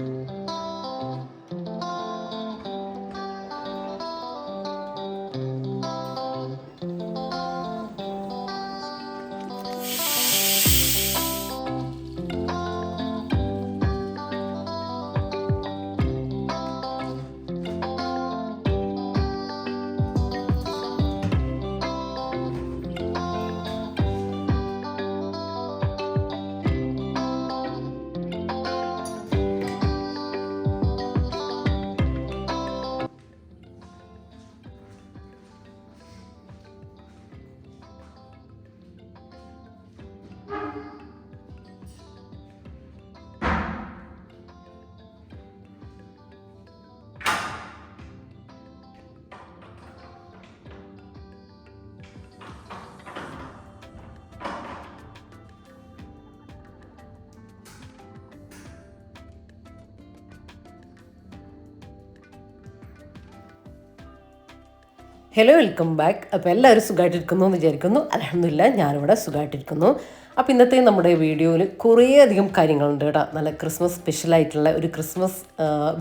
Hello, welcome back. അപ്പോൾ എല്ലാവരും സുഖമായിട്ടിരിക്കുന്നു എന്ന് വിചാരിക്കുന്നു. അൽഹംദുലില്ലാ ഞാനിവിടെ സുഖമായിട്ടിരിക്കുന്നു. അപ്പോൾ ഇന്നത്തെ നമ്മുടെ വീഡിയോയിൽ കുറേയധികം കാര്യങ്ങളുണ്ട് കേട്ടോ. നല്ല ക്രിസ്മസ് സ്പെഷ്യലായിട്ടുള്ള ഒരു ക്രിസ്മസ്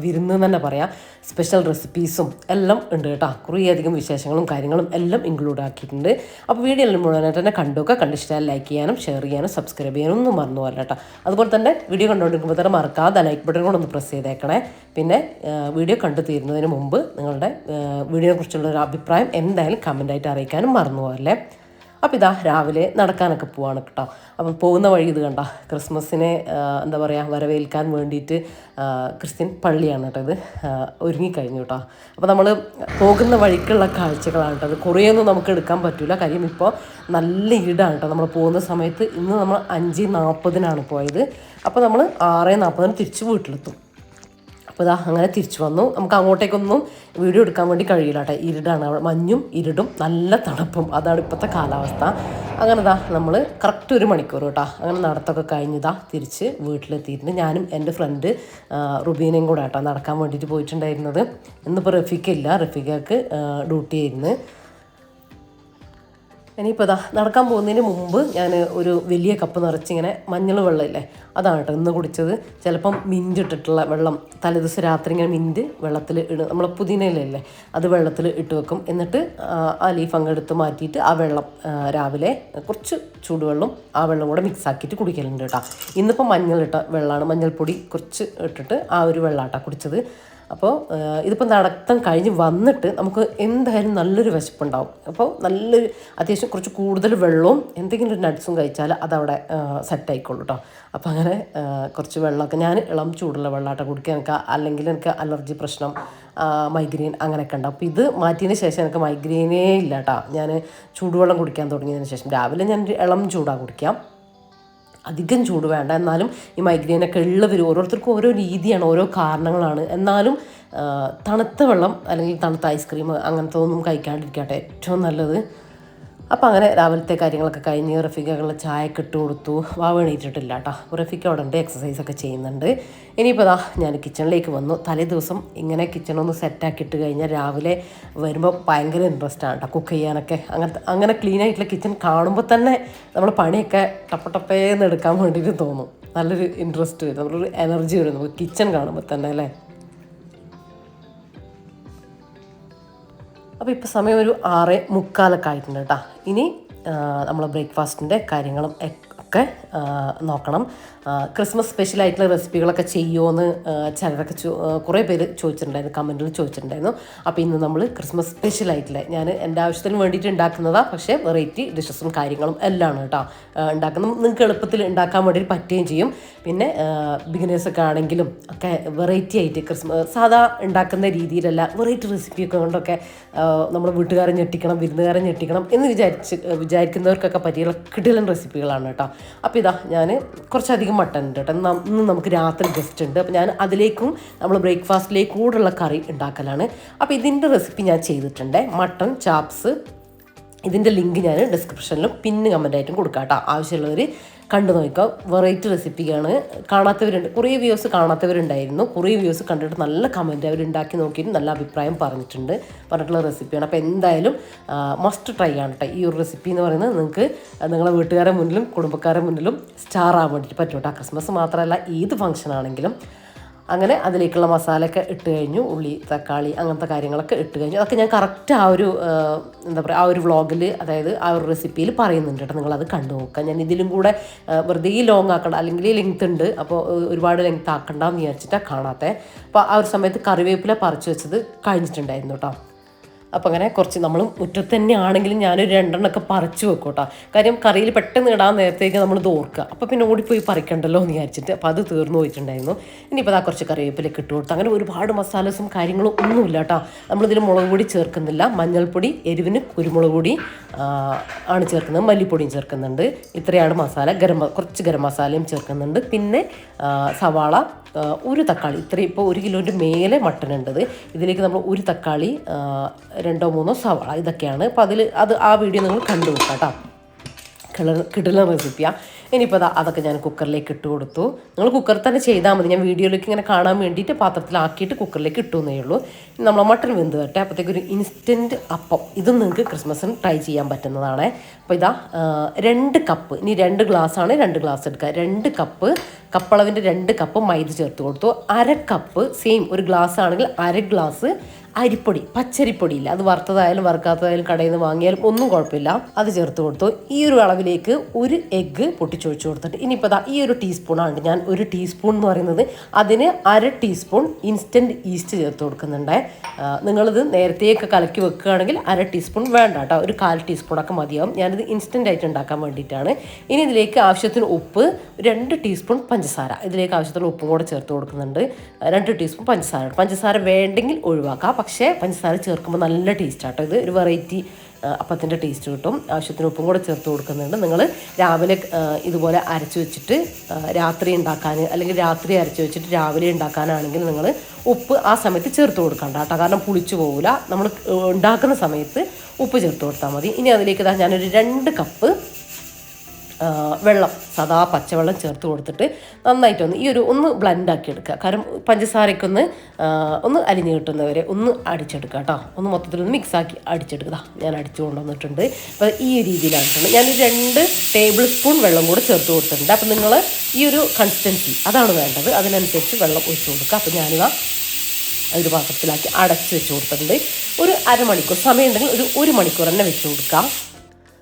വിരുന്ന് തന്നെ പറയാം. സ്പെഷ്യൽ റെസിപ്പീസും എല്ലാം ഉണ്ട് കേട്ടോ. കുറേയധികം വിശേഷങ്ങളും കാര്യങ്ങളും എല്ലാം ഇൻക്ലൂഡ് ആക്കിയിട്ടുണ്ട്. അപ്പോൾ വീഡിയോ എല്ലാം മുഴുവനായിട്ട് തന്നെ കണ്ടിഷ്ടമായാൽ ലൈക്ക് ചെയ്യാനും ഷെയർ ചെയ്യാനും സബ്സ്ക്രൈബ് ചെയ്യാനും ഒന്നും മറന്നു പോകല്ല കേട്ടോ. അതുപോലെ തന്നെ വീഡിയോ കണ്ടുകൊണ്ടിരിക്കുമ്പോൾ തന്നെ മറക്കാതെ ലൈക്ക് ബട്ടൺ കൂടെ ഒന്ന് പ്രസ് ചെയ്തേക്കണേ. പിന്നെ വീഡിയോ കണ്ടു തീരുന്നതിന് മുമ്പ് നിങ്ങളുടെ വീഡിയോയെക്കുറിച്ചുള്ള ഒരു അഭിപ്രായം എന്തായാലും കമൻ്റായിട്ട് അറിയിക്കാനും മറന്നു പോകല്ലേ. അപ്പോൾ ഇതാ രാവിലെ നടക്കാനൊക്കെ പോവാണ് കേട്ടോ. അപ്പം പോകുന്ന വഴി ഇത് കണ്ട ക്രിസ്മസിനെ എന്താ പറയുക വരവേൽക്കാൻ വേണ്ടിയിട്ട് ക്രിസ്ത്യൻ പള്ളിയാണ് കേട്ടോ. ഇത് ഒരുങ്ങിക്കഴിഞ്ഞു കേട്ടോ. അപ്പോൾ നമ്മൾ പോകുന്ന വഴിക്കുള്ള കാഴ്ചകളാണ് കേട്ടോ. അത് കുറേയൊന്നും നമുക്ക് എടുക്കാൻ പറ്റില്ല. കാര്യം ഇപ്പോൾ നല്ല ഈടാണ് കേട്ടോ. നമ്മൾ പോകുന്ന സമയത്ത് ഇന്ന് നമ്മൾ 5:40 പോയത്. അപ്പോൾ നമ്മൾ 6:40 തിരിച്ച് വീട്ടിലെത്തും. അപ്പോൾ ഇതാ അങ്ങനെ തിരിച്ചു വന്നു. നമുക്ക് അങ്ങോട്ടേക്കൊന്നും വീഡിയോ എടുക്കാൻ വേണ്ടി കഴിയില്ല കേട്ടോ. ഇരുടാണ്, അവിടെ മഞ്ഞും ഇരുടും നല്ല തണുപ്പും, അതാണ് ഇപ്പോഴത്തെ കാലാവസ്ഥ. അങ്ങനെ ഇതാ നമ്മൾ കറക്റ്റ് 1 മണിക്കൂർ കേട്ടോ അങ്ങനെ നടത്തൊക്കെ കഴിഞ്ഞതാ തിരിച്ച് വീട്ടിലെത്തിയിട്ടുണ്ട്. ഞാനും എൻ്റെ ഫ്രണ്ട് റുബീനയും കൂടെ കേട്ടോ നടക്കാൻ വേണ്ടിയിട്ട് പോയിട്ടുണ്ടായിരുന്നത്. ഇന്നിപ്പോൾ റഫീഖയില്ല, റഫീഖക്ക് ഡ്യൂട്ടി ആയിരുന്നു. ഇനിയിപ്പോൾ ഇതാ നടക്കാൻ പോകുന്നതിന് മുമ്പ് ഞാൻ ഒരു വലിയ കപ്പ് നിറച്ചിങ്ങനെ മഞ്ഞൾ വെള്ളമില്ലേ അതാണ് കേട്ടോ ഇന്ന് കുടിച്ചത്. ചിലപ്പം മിൻറ്റ് ഇട്ടിട്ടുള്ള വെള്ളം തലേദിവസം രാത്രി ഇങ്ങനെ മിൻറ്റ് വെള്ളത്തിൽ നമ്മളെ പുതിനയിലല്ലേ അത് വെള്ളത്തിൽ ഇട്ട് വെക്കും. എന്നിട്ട് ആ ലീഫ് അങ്ങെടുത്ത് മാറ്റിയിട്ട് ആ വെള്ളം രാവിലെ കുറച്ച് ചൂടുവെള്ളം ആ വെള്ളം കൂടെ മിക്സ് ആക്കിയിട്ട് കുടിക്കലുണ്ട് കേട്ടോ. ഇന്നിപ്പോൾ മഞ്ഞളിട്ട വെള്ളമാണ്, മഞ്ഞൾപ്പൊടി കുറച്ച് ഇട്ടിട്ട് ആ ഒരു വെള്ളമാട്ടോ കുടിച്ചത്. അപ്പോൾ ഇതിപ്പോൾ നടത്തം കഴിഞ്ഞ് വന്നിട്ട് നമുക്ക് എന്തായാലും നല്ലൊരു വിശപ്പുണ്ടാവും. അപ്പോൾ നല്ലൊരു അത്യാവശ്യം കുറച്ച് കൂടുതൽ വെള്ളവും എന്തെങ്കിലും ഒരു നട്ട്സും കഴിച്ചാൽ അതവിടെ സെറ്റായിക്കോളൂ കേട്ടോ. അപ്പോൾ അങ്ങനെ കുറച്ച് വെള്ളമൊക്കെ ഞാൻ ഇളം ചൂടുള്ള വെള്ളമാട്ടോ കുടിക്കുക. എനിക്ക് അല്ലെങ്കിൽ എനിക്ക് അലർജി പ്രശ്നം, മൈഗ്രെയിൻ അങ്ങനെയൊക്കെ ഉണ്ട്. അപ്പോൾ ഇത് മാറ്റിയതിന് ശേഷം എനിക്ക് മൈഗ്രെയിനേ ഇല്ല കേട്ടോ. ഞാൻ ചൂടുവെള്ളം കുടിക്കാൻ തുടങ്ങിയതിന് ശേഷം രാവിലെ ഞാൻ ഇളം ചൂടാണ് കുടിക്കാം, അധികം ചൂട് വേണ്ട. എന്നാലും ഈ മൈഗ്രെയിനൊക്കെ ഉള്ളവർ ഓരോരുത്തർക്കും ഓരോ രീതിയാണ്, ഓരോ കാരണങ്ങളാണ്. എന്നാലും തണുത്ത വെള്ളം അല്ലെങ്കിൽ തണുത്ത ഐസ്ക്രീം അങ്ങനത്തെ ഒന്നും കഴിക്കാണ്ടിരിക്കട്ടെ ഏറ്റവും നല്ലത്. അപ്പോൾ അങ്ങനെ രാവിലത്തെ കാര്യങ്ങളൊക്കെ കഴിഞ്ഞ് റഫീഖകളുടെ ചായയൊക്കെ ഇട്ട് കൊടുത്തു. വാവ എണീറ്റിട്ടില്ല കേട്ടോ. റഫീഖ അവിടെ ഉണ്ട്, എക്സസൈസൊക്കെ ചെയ്യുന്നുണ്ട്. ഇനിയിപ്പോൾ ദാ ഞാൻ കിച്ചണിലേക്ക് വന്നു. തലേ ദിവസം ഇങ്ങനെ കിച്ചണൊന്ന് സെറ്റാക്കിയിട്ട് കഴിഞ്ഞാൽ രാവിലെ വരുമ്പോൾ ഭയങ്കര ഇൻട്രസ്റ്റാണ് കേട്ടോ കുക്ക് ചെയ്യാനൊക്കെ. അങ്ങനെ ക്ലീൻ ആയിട്ടുള്ള കിച്ചൺ കാണുമ്പോൾ തന്നെ നമ്മൾ പണിയൊക്കെ ടപ്പേന്ന് എടുക്കാൻ വേണ്ടിയിട്ട് തോന്നും. നല്ലൊരു ഇൻട്രസ്റ്റ് വരും, നമ്മളൊരു എനർജി വരും നമുക്ക് കിച്ചൺ കാണുമ്പോൾ തന്നെ അല്ലേ. അപ്പോൾ ഇപ്പോൾ സമയം ഒരു 6:45 ആയിട്ടുണ്ട് കേട്ടോ. ഇനി നമ്മൾ ബ്രേക്ക്ഫാസ്റ്റിൻ്റെ കാര്യങ്ങളും ഒക്കെ നോക്കണം. ക്രിസ്മസ് സ്പെഷ്യലായിട്ടുള്ള റെസിപ്പികളൊക്കെ ചെയ്യുമോയെന്ന് ചിലരൊക്കെ കുറേ പേര് ചോദിച്ചിട്ടുണ്ടായിരുന്നു, കമൻറ്റിൽ ചോദിച്ചിട്ടുണ്ടായിരുന്നു. അപ്പോൾ ഇന്ന് നമ്മൾ ക്രിസ്മസ് സ്പെഷ്യലായിട്ടുള്ള ഞാൻ എൻ്റെ ആവശ്യത്തിന് വേണ്ടിയിട്ട് ഉണ്ടാക്കുന്നതാണ്. പക്ഷേ വെറൈറ്റി ഡിഷസും കാര്യങ്ങളും എല്ലാം ആണ് കേട്ടോ ഉണ്ടാക്കുന്നത്. നിങ്ങൾക്ക് എളുപ്പത്തിൽ ഉണ്ടാക്കാൻ വേണ്ടിയിട്ട് പറ്റുകയും ചെയ്യും. പിന്നെ ബിഗിനേഴ്സൊക്കെ ആണെങ്കിലും ഒക്കെ വെറൈറ്റി ആയിട്ട് ക്രിസ്മസ് സാധാ ഉണ്ടാക്കുന്ന രീതിയിലല്ല, വെറൈറ്റി റെസിപ്പിയൊക്കെ കൊണ്ടൊക്കെ നമ്മൾ വീട്ടുകാരെ ഞെട്ടിക്കണം, വിരുന്നുകാരെ ഞെട്ടിക്കണം എന്ന് വിചാരിക്കുന്നവർക്കൊക്കെ പറ്റിയുള്ള കിടിലൻ റെസിപ്പികളാണ് കേട്ടോ. അപ്പോൾ ഇതാ ഞാൻ കുറച്ചധികം മട്ടൺ ഉണ്ട് കേട്ടോ. ഇന്ന് നമുക്ക് രാത്രി ഗസ്റ്റ് ഉണ്ട്. അപ്പോൾ ഞാൻ അതിലേക്കും നമ്മൾ ബ്രേക്ക്ഫാസ്റ്റിലേക്കും കൂടെയുള്ള കറി ഉണ്ടാക്കലാണ്. അപ്പോൾ ഇതിൻ്റെ റെസിപ്പി ഞാൻ ചെയ്തിട്ടുണ്ട്, മട്ടൺ ചാപ്സ്. ഇതിൻ്റെ ലിങ്ക് ഞാൻ ഡിസ്ക്രിപ്ഷനിലും പിന്നെ കമൻറ്റായിട്ടും കൊടുക്കാം കേട്ടോ. ആവശ്യമുള്ളവർ കണ്ടു നോക്കാം. വെറൈറ്റി റെസിപ്പിയാണ്. കാണാത്തവരുണ്ട്, കുറേ വ്യൂസ് കാണാത്തവരുണ്ടായിരുന്നു. കുറേ വ്യൂസ് കണ്ടിട്ട് നല്ല കമൻറ്റ് അവർ ഉണ്ടാക്കി നോക്കിയിട്ട് നല്ല അഭിപ്രായം പറഞ്ഞിട്ടുള്ള റെസിപ്പിയാണ്. അപ്പോൾ എന്തായാലും മസ്റ്റ് ട്രൈ ആണ് കേട്ടോ. ഈ ഒരു റെസിപ്പി എന്ന് പറയുന്നത് നിങ്ങൾക്ക് നിങ്ങളുടെ വീട്ടുകാരുടെ മുന്നിലും കുടുംബക്കാരുടെ മുന്നിലും സ്റ്റാർ ആവാൻ വേണ്ടിയിട്ട് പറ്റും കേട്ടോ. ക്രിസ്മസ് മാത്രമല്ല ഏത് ഫംഗ്ഷൻ ആണെങ്കിലും. അങ്ങനെ അതിലേക്കുള്ള മസാലയൊക്കെ ഇട്ട് കഴിഞ്ഞു. ഉള്ളി, തക്കാളി അങ്ങനത്തെ കാര്യങ്ങളൊക്കെ ഇട്ട് കഴിഞ്ഞു. അതൊക്കെ ഞാൻ കറക്റ്റ് ആ ഒരു എന്താ പറയുക, ആ ഒരു വ്ളോഗിൽ, അതായത് ആ ഒരു റെസിപ്പിയിൽ പറയുന്നുണ്ട് കേട്ടോ. നിങ്ങളത് കണ്ടു നോക്കുക. ഞാൻ ഇതിലും കൂടെ വെറുതെ ലോങ് ആക്കണ്ട, അല്ലെങ്കിൽ ലെങ്ത് ഉണ്ട്, അപ്പോൾ ഒരുപാട് ലെങ്ത് ആക്കണ്ടെന്ന് വിചാരിച്ചിട്ടാണ് കാണാത്തത്. അപ്പോൾ ആ ഒരു സമയത്ത് കറിവേപ്പില പറിച്ചു വെച്ചത് കഴിഞ്ഞിട്ടുണ്ടായിരുന്നു കേട്ടോ. അപ്പോൾ അങ്ങനെ കുറച്ച് നമ്മൾ മുറ്റത്ത് തന്നെ ആണെങ്കിലും ഞാനൊരു 2 എണ്ണമൊക്കെ പറിച്ചു വെക്കും കേട്ടോ. കാര്യം കറിയിൽ പെട്ടെന്ന് ഇടാൻ നേരത്തേക്ക് നമ്മൾ ഓർക്കുക, അപ്പോൾ പിന്നെ ഓടിപ്പോയി പറിക്കണ്ടല്ലോ എന്ന് വിചാരിച്ചിട്ട്. അപ്പോൾ അത് തീർന്നു പോയിട്ടുണ്ടായിരുന്നു. ഇനിയിപ്പോൾ കുറച്ച് കറിവേപ്പിലൊക്കെ ഇട്ട് കൊടുത്തു. അങ്ങനെ ഒരുപാട് മസാലസും കാര്യങ്ങളും ഒന്നുമില്ല കേട്ടോ. നമ്മളിതിൽ മുളക് പൊടി ചേർക്കുന്നില്ല. മഞ്ഞൾപ്പൊടി, എരിവിന് കുരുമുളക് പൊടി ആണ് ചേർക്കുന്നത്, മല്ലിപ്പൊടിയും ചേർക്കുന്നുണ്ട്. ഇത്രയാണ് മസാല. കുറച്ച് ഗരം മസാലയും ചേർക്കുന്നുണ്ട്. പിന്നെ സവാള, ഒരു തക്കാളി, ഇത്രയും ഇപ്പോൾ 1 കിലോൻ്റെ മേലെ മട്ടൺ ഉണ്ടത്. ഇതിലേക്ക് നമ്മൾ ഒരു തക്കാളി, 2-3 സവാള, ഇതൊക്കെയാണ്. അപ്പോൾ ആ വീഡിയോ നിങ്ങൾ കണ്ടു നോക്കാം കേട്ടോ. കിടല റെസിപ്പിയാണ്. ഇനിയിപ്പോൾ അതൊക്കെ ഞാൻ കുക്കറിലേക്ക് ഇട്ട് കൊടുത്തു. നിങ്ങൾ കുക്കറിൽ തന്നെ ചെയ്താൽ മതി. ഞാൻ വീഡിയോയിലേക്ക് ഇങ്ങനെ കാണാൻ വേണ്ടിയിട്ട് പാത്രത്തിലാക്കിയിട്ട് കുക്കറിലേക്ക് ഇട്ടു എന്നേ ഉള്ളൂ. നമ്മൾ മട്ടൺ വെന്ത് തട്ടെ. അപ്പോഴത്തേക്ക് ഒരു ഇൻസ്റ്റൻറ്റ് അപ്പം, ഇതും നിങ്ങൾക്ക് ക്രിസ്മസിന് ട്രൈ ചെയ്യാൻ പറ്റുന്നതാണ്. അപ്പോൾ 2 കപ്പ്, ഇനി 2 ഗ്ലാസ്സാണ്, 2 ഗ്ലാസ് എടുക്കുക. 2 കപ്പ് കപ്പളവിൻ്റെ 2 കപ്പ് മൈദ ചേർത്ത് കൊടുത്തു. 1/2 കപ്പ്, സെയിം ഒരു ഗ്ലാസ് ആണെങ്കിൽ 1/2 ഗ്ലാസ് അരിപ്പൊടി, പച്ചരിപ്പൊടിയില്ല, അത് വറുത്തതായാലും വറുക്കാത്തതായാലും കടയിൽ നിന്ന് വാങ്ങിയാലും ഒന്നും കുഴപ്പമില്ല, അത് ചേർത്ത് കൊടുത്തു. ഈ ഒരു അളവിലേക്ക് 1 എഗ്ഗ് പൊട്ടിച്ചൊഴിച്ച് കൊടുത്തിട്ട് ഇനിയിപ്പോൾ ഈ ഒരു ടീസ്പൂണാണ് ഞാൻ 1 ടീസ്പൂൺ എന്ന് പറയുന്നത്, അതിന് 1/2 ടീസ്പൂൺ ഇൻസ്റ്റൻറ്റ് ഈസ്റ്റ് ചേർത്ത് കൊടുക്കുന്നുണ്ട്. നിങ്ങളിത് നേരത്തെയൊക്കെ കലക്കി വെക്കുകയാണെങ്കിൽ 1/2 ടീസ്പൂൺ വേണ്ട കേട്ടോ, ഒരു 1/4 ടീസ്പൂണൊക്കെ മതിയാവും. ഞാനിത് ഇൻസ്റ്റൻ്റ് ആയിട്ട് ഉണ്ടാക്കാൻ വേണ്ടിയിട്ടാണ്. ഇനി ഇതിലേക്ക് ആവശ്യത്തിന് ഉപ്പ്, 2 ടീസ്പൂൺ പഞ്ചസാര, ഇതിലേക്ക് ആവശ്യത്തിന് ഉപ്പും കൂടെ ചേർത്ത് കൊടുക്കുന്നുണ്ട്. 2 ടീസ്പൂൺ പഞ്ചസാര വേണ്ടെങ്കിൽ ഒഴിവാക്കാം, പക്ഷേ പഞ്ചസാര ചേർക്കുമ്പോൾ നല്ല ടേസ്റ്റാട്ടോ. ഇത് ഒരു വെറൈറ്റി അപ്പത്തിൻ്റെ ടേസ്റ്റ് കിട്ടും. ആവശ്യത്തിന് ഉപ്പും കൂടെ ചേർത്ത് കൊടുക്കുന്നുണ്ട്. നിങ്ങൾ രാവിലെ ഇതുപോലെ അരച്ച് വെച്ചിട്ട് രാത്രി ഉണ്ടാക്കാൻ, അല്ലെങ്കിൽ രാത്രി അരച്ച് വെച്ചിട്ട് രാവിലെ ഉണ്ടാക്കാനാണെങ്കിൽ നിങ്ങൾ ഉപ്പ് ആ സമയത്ത് ചേർത്ത് കൊടുക്കണ്ട കേട്ടോ, കാരണം പുളിച്ചു പോകില്ല. നമ്മൾ ഉണ്ടാക്കുന്ന സമയത്ത് ഉപ്പ് ചേർത്ത് കൊടുത്താൽ മതി. ഇനി അതിലേക്ക് ഞാനൊരു 2 കപ്പ് വെള്ളം, സാധാ പച്ചവെള്ളം ചേർത്ത് കൊടുത്തിട്ട് നന്നായിട്ടൊന്ന് ഒന്ന് ബ്ലെൻഡാക്കി എടുക്കുക. കാരണം പഞ്ചസാരയ്ക്കൊന്ന് അലിഞ്ഞ് കിട്ടുന്നവരെ ഒന്ന് അടിച്ചെടുക്കുക കേട്ടോ. ഒന്ന് മൊത്തത്തിലൊന്ന് മിക്സാക്കി അടിച്ചെടുക്കുക. ഞാൻ അടിച്ചു കൊണ്ടുവന്നിട്ടുണ്ട്. അപ്പോൾ ഈ രീതിയിലായിട്ടുണ്ട്. ഞാൻ 2 ടേബിൾ സ്പൂൺ വെള്ളം കൂടെ ചേർത്ത് കൊടുത്തിട്ടുണ്ട്. അപ്പോൾ നിങ്ങൾ ഈ ഒരു കൺസിസ്റ്റൻസി അതാണ് വേണ്ടത്, അതിനനുസരിച്ച് വെള്ളം ഒഴിച്ച് കൊടുക്കുക. അപ്പോൾ ഞാനിതാ ഒരു പാത്രത്തിലാക്കി അടച്ച് വെച്ച് കൊടുത്തിട്ടുണ്ട്. ഒരു അരമണിക്കൂർ സമയം ഉണ്ടെങ്കിൽ ഒരു മണിക്കൂർ തന്നെ വെച്ച് കൊടുക്കാം.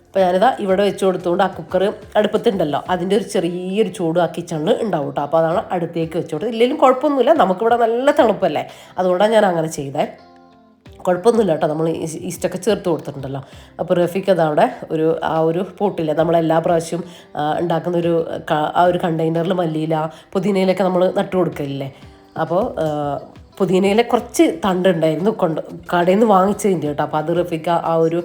അപ്പോൾ ഞാനിതാ ഇവിടെ വെച്ച് കൊടുത്തുകൊണ്ട് ആ കുക്കർ അടുപ്പത്തുണ്ടല്ലോ, അതിൻ്റെ ഒരു ചെറിയൊരു ചൂട് ആ കിച്ചണിൽ ഉണ്ടാവും കേട്ടോ. അപ്പോൾ അതാണ് അടുത്തേക്ക് വെച്ച് കൊടുത്തത്. ഇല്ലെങ്കിലും കുഴപ്പമൊന്നുമില്ല, നമുക്കിവിടെ നല്ല തണുപ്പല്ലേ, അതുകൊണ്ടാണ് ഞാൻ അങ്ങനെ ചെയ്തത്. കുഴപ്പമൊന്നുമില്ല കേട്ടോ, നമ്മൾ ഈസ്റ്റൊക്കെ ചേർത്ത് കൊടുത്തിട്ടുണ്ടല്ലോ. അപ്പോൾ റഫീക്ക് അതവിടെ ആ ഒരു പോട്ടില്ലേ, നമ്മളെല്ലാ പ്രാവശ്യവും ഉണ്ടാക്കുന്ന ആ ഒരു കണ്ടെയ്നറിൽ മല്ലിയില, പുതിനയിലൊക്കെ നമ്മൾ നട്ടു കൊടുക്കില്ലേ. അപ്പോൾ പുതിനയിലെ കുറച്ച് തണ്ടുണ്ടായിരുന്നു, കടയിൽ നിന്ന് വാങ്ങിച്ചതിൻ്റെ കേട്ടോ. അപ്പോൾ അത് റഫീക്ക ആ ഒരു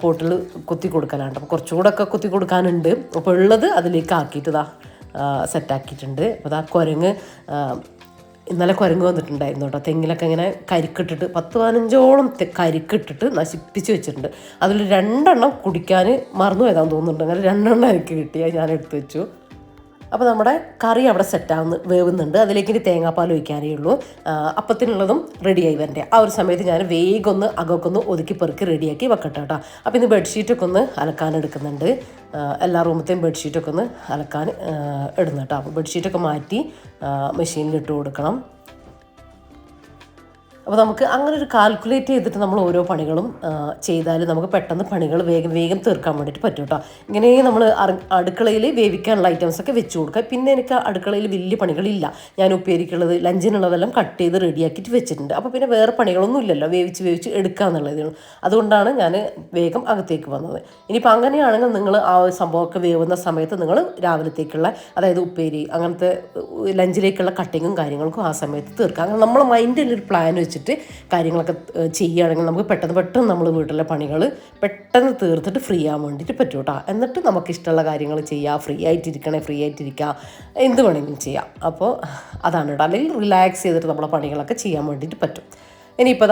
പോട്ടിൽ കുത്തി കൊടുക്കലാണ്. അപ്പോൾ കുറച്ചുകൂടെ ഒക്കെ കുത്തി കൊടുക്കാനുണ്ട്. അപ്പോൾ ഉള്ളത് അതിലേക്ക് ആക്കിയിട്ട് സെറ്റാക്കിയിട്ടുണ്ട്. അപ്പോൾ ഇന്നലെ കുരങ്ങ് വന്നിട്ടുണ്ടായിരുന്നു കേട്ടോ. തെങ്ങിലൊക്കെ ഇങ്ങനെ കരിക്കിട്ടിട്ട് 10-15ഓളം കരിക്കിട്ടിട്ട് നശിപ്പിച്ച് വെച്ചിട്ടുണ്ട്. അതിൽ 2 എണ്ണം കുടിക്കാൻ മറന്നു പോയതാന്ന് തോന്നുന്നുണ്ട്. അങ്ങനെ 2 എണ്ണം എനിക്ക് കിട്ടിയാൽ ഞാൻ എടുത്തു വെച്ചു. അപ്പോൾ നമ്മുടെ കറി അവിടെ വേവുന്നുണ്ട്. അതിലേക്ക് ഇനി തേങ്ങാപ്പാൽ ഒഴിക്കാനേ ഉള്ളൂ. അപ്പത്തിനുള്ളതും റെഡിയായി വരണ്ടേ. ആ ഒരു സമയത്ത് ഞാൻ വേഗം അകമൊക്കെ ഒതുക്കി പെറുക്കി റെഡിയാക്കി വെക്കട്ടെ കേട്ടോ. അപ്പോൾ ഇന്ന് ബെഡ്ഷീറ്റൊക്കെ ഒന്ന് അലക്കാനെടുക്കുന്നുണ്ട്. എല്ലാ റൂമത്തെയും ബെഡ്ഷീറ്റൊക്കെ ഒന്ന് അലക്കാൻ ഇടുന്നു കേട്ടോ. അപ്പോൾ ബെഡ്ഷീറ്റൊക്കെ മാറ്റി മെഷീനിലിട്ട് കൊടുക്കണം. അപ്പോൾ നമുക്ക് അങ്ങനെ ഒരു കാൽക്കുലേറ്റ് ചെയ്തിട്ട് നമ്മൾ ഓരോ പണികളും ചെയ്താൽ നമുക്ക് പെട്ടെന്ന് പണികൾ വേഗം തീർക്കാൻ വേണ്ടിയിട്ട് പറ്റും കേട്ടോ. ഇങ്ങനെ നമ്മൾ അടുക്കളയിൽ വേവിക്കാനുള്ള ഐറ്റംസൊക്കെ വെച്ച് കൊടുക്കുക. പിന്നെ എനിക്ക് അടുക്കളയിൽ വലിയ പണികളില്ല. ഞാൻ ഉപ്പേരിക്കുള്ളത് ലഞ്ചിനുള്ളതെല്ലാം കട്ട് ചെയ്ത് റെഡിയാക്കിയിട്ട് വെച്ചിട്ടുണ്ട്. അപ്പോൾ പിന്നെ വേറെ പണികളൊന്നും ഇല്ലല്ലോ, വേവിച്ച് എടുക്കുക എന്നുള്ളതാണ്. അതുകൊണ്ടാണ് ഞാൻ വേഗം അകത്തേക്ക് വന്നത്. ഇനിയിപ്പോൾ അങ്ങനെയാണെങ്കിൽ നിങ്ങൾ ആ സംഭവമൊക്കെ വേവുന്ന സമയത്ത് നിങ്ങൾ രാവിലത്തേക്കുള്ള, അതായത് ഉപ്പേരി അങ്ങനത്തെ ലഞ്ചിലേക്കുള്ള കട്ടിങ്ങും കാര്യങ്ങൾക്കും ആ സമയത്ത് തീർക്കുക. അങ്ങനെ നമ്മൾ മൈൻഡിലൊരു പ്ലാൻ വെച്ചിട്ട് കാര്യങ്ങളൊക്കെ ചെയ്യുകയാണെങ്കിൽ നമുക്ക് പെട്ടെന്ന് നമ്മൾ വീട്ടിലെ പണികൾ പെട്ടെന്ന് തീർത്തിട്ട് ഫ്രീ ആകാൻ വേണ്ടിയിട്ട് പറ്റും കേട്ടോ. എന്നിട്ട് നമുക്കിഷ്ടമുള്ള കാര്യങ്ങൾ ചെയ്യാം, ഫ്രീ ആയിട്ടിരിക്കുക, എന്ത് വേണമെങ്കിലും ചെയ്യാം. അപ്പോൾ അതാണ് കേട്ടോ. അല്ലെങ്കിൽ റിലാക്സ് ചെയ്തിട്ട് നമ്മളെ പണികളൊക്കെ ചെയ്യാൻ വേണ്ടിയിട്ട് പറ്റും. ഇനിയിപ്പോൾ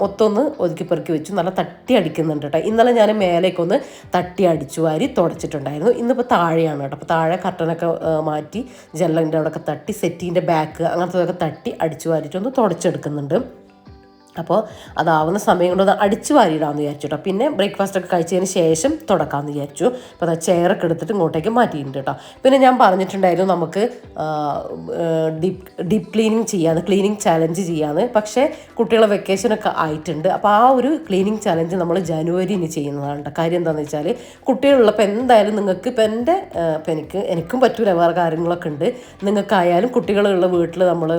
മൊത്തമൊന്ന് ഒതുക്കി പെറുക്കി വെച്ചു. നല്ല തട്ടി അടിക്കുന്നുണ്ട് കേട്ടോ. ഇന്നലെ ഞാൻ മേലേക്കൊന്ന് തട്ടി അടിച്ചു വാരി തുടച്ചിട്ടുണ്ടായിരുന്നു. ഇന്നിപ്പോൾ താഴെയാണ് കേട്ടോ. അപ്പോൾ താഴെ കർട്ടനൊക്കെ മാറ്റി ജനലിൻ്റെ അവിടെയൊക്കെ തട്ടി, സെറ്റീൻ്റെ ബാക്ക് അങ്ങനത്തതൊക്കെ തട്ടി അടിച്ചു വാരിയിട്ടൊന്ന് തുടച്ചെടുക്കുന്നുണ്ട്. അപ്പോൾ അതാവുന്ന സമയം കൊണ്ട് അടിച്ച് വാരിയിടാമെന്ന് വിചാരിച്ചു കേട്ടോ. പിന്നെ ബ്രേക്ക്ഫാസ്റ്റൊക്കെ കഴിച്ചതിന് ശേഷം തുടക്കാമെന്ന് വിചാരിച്ചു. അപ്പോൾ അത് ചെയറൊക്കെ എടുത്തിട്ട് ഇങ്ങോട്ടേക്ക് മാറ്റിയിട്ടുണ്ട് കേട്ടോ. പിന്നെ ഞാൻ പറഞ്ഞിട്ടുണ്ടായിരുന്നു നമുക്ക് ഡീപ്പ് ക്ലീനിങ് ചെയ്യാമെന്ന്, ക്ലീനിങ് ചാലഞ്ച് ചെയ്യാമെന്ന്. പക്ഷേ കുട്ടികളെ വെക്കേഷനൊക്കെ ആയിട്ടുണ്ട്. അപ്പോൾ ആ ഒരു ക്ലീനിങ് ചാലഞ്ച് നമ്മൾ ജനുവരിന് ചെയ്യുന്നതാണ് കേട്ടോ. കാര്യം എന്താണെന്ന് വെച്ചാൽ കുട്ടികളുള്ളപ്പോൾ എന്തായാലും നിങ്ങൾക്ക് ഇപ്പം എനിക്കും പറ്റൂല, വേറെ കാര്യങ്ങളൊക്കെ ഉണ്ട്. നിങ്ങൾക്കായാലും കുട്ടികളുള്ള വീട്ടിൽ നമ്മൾ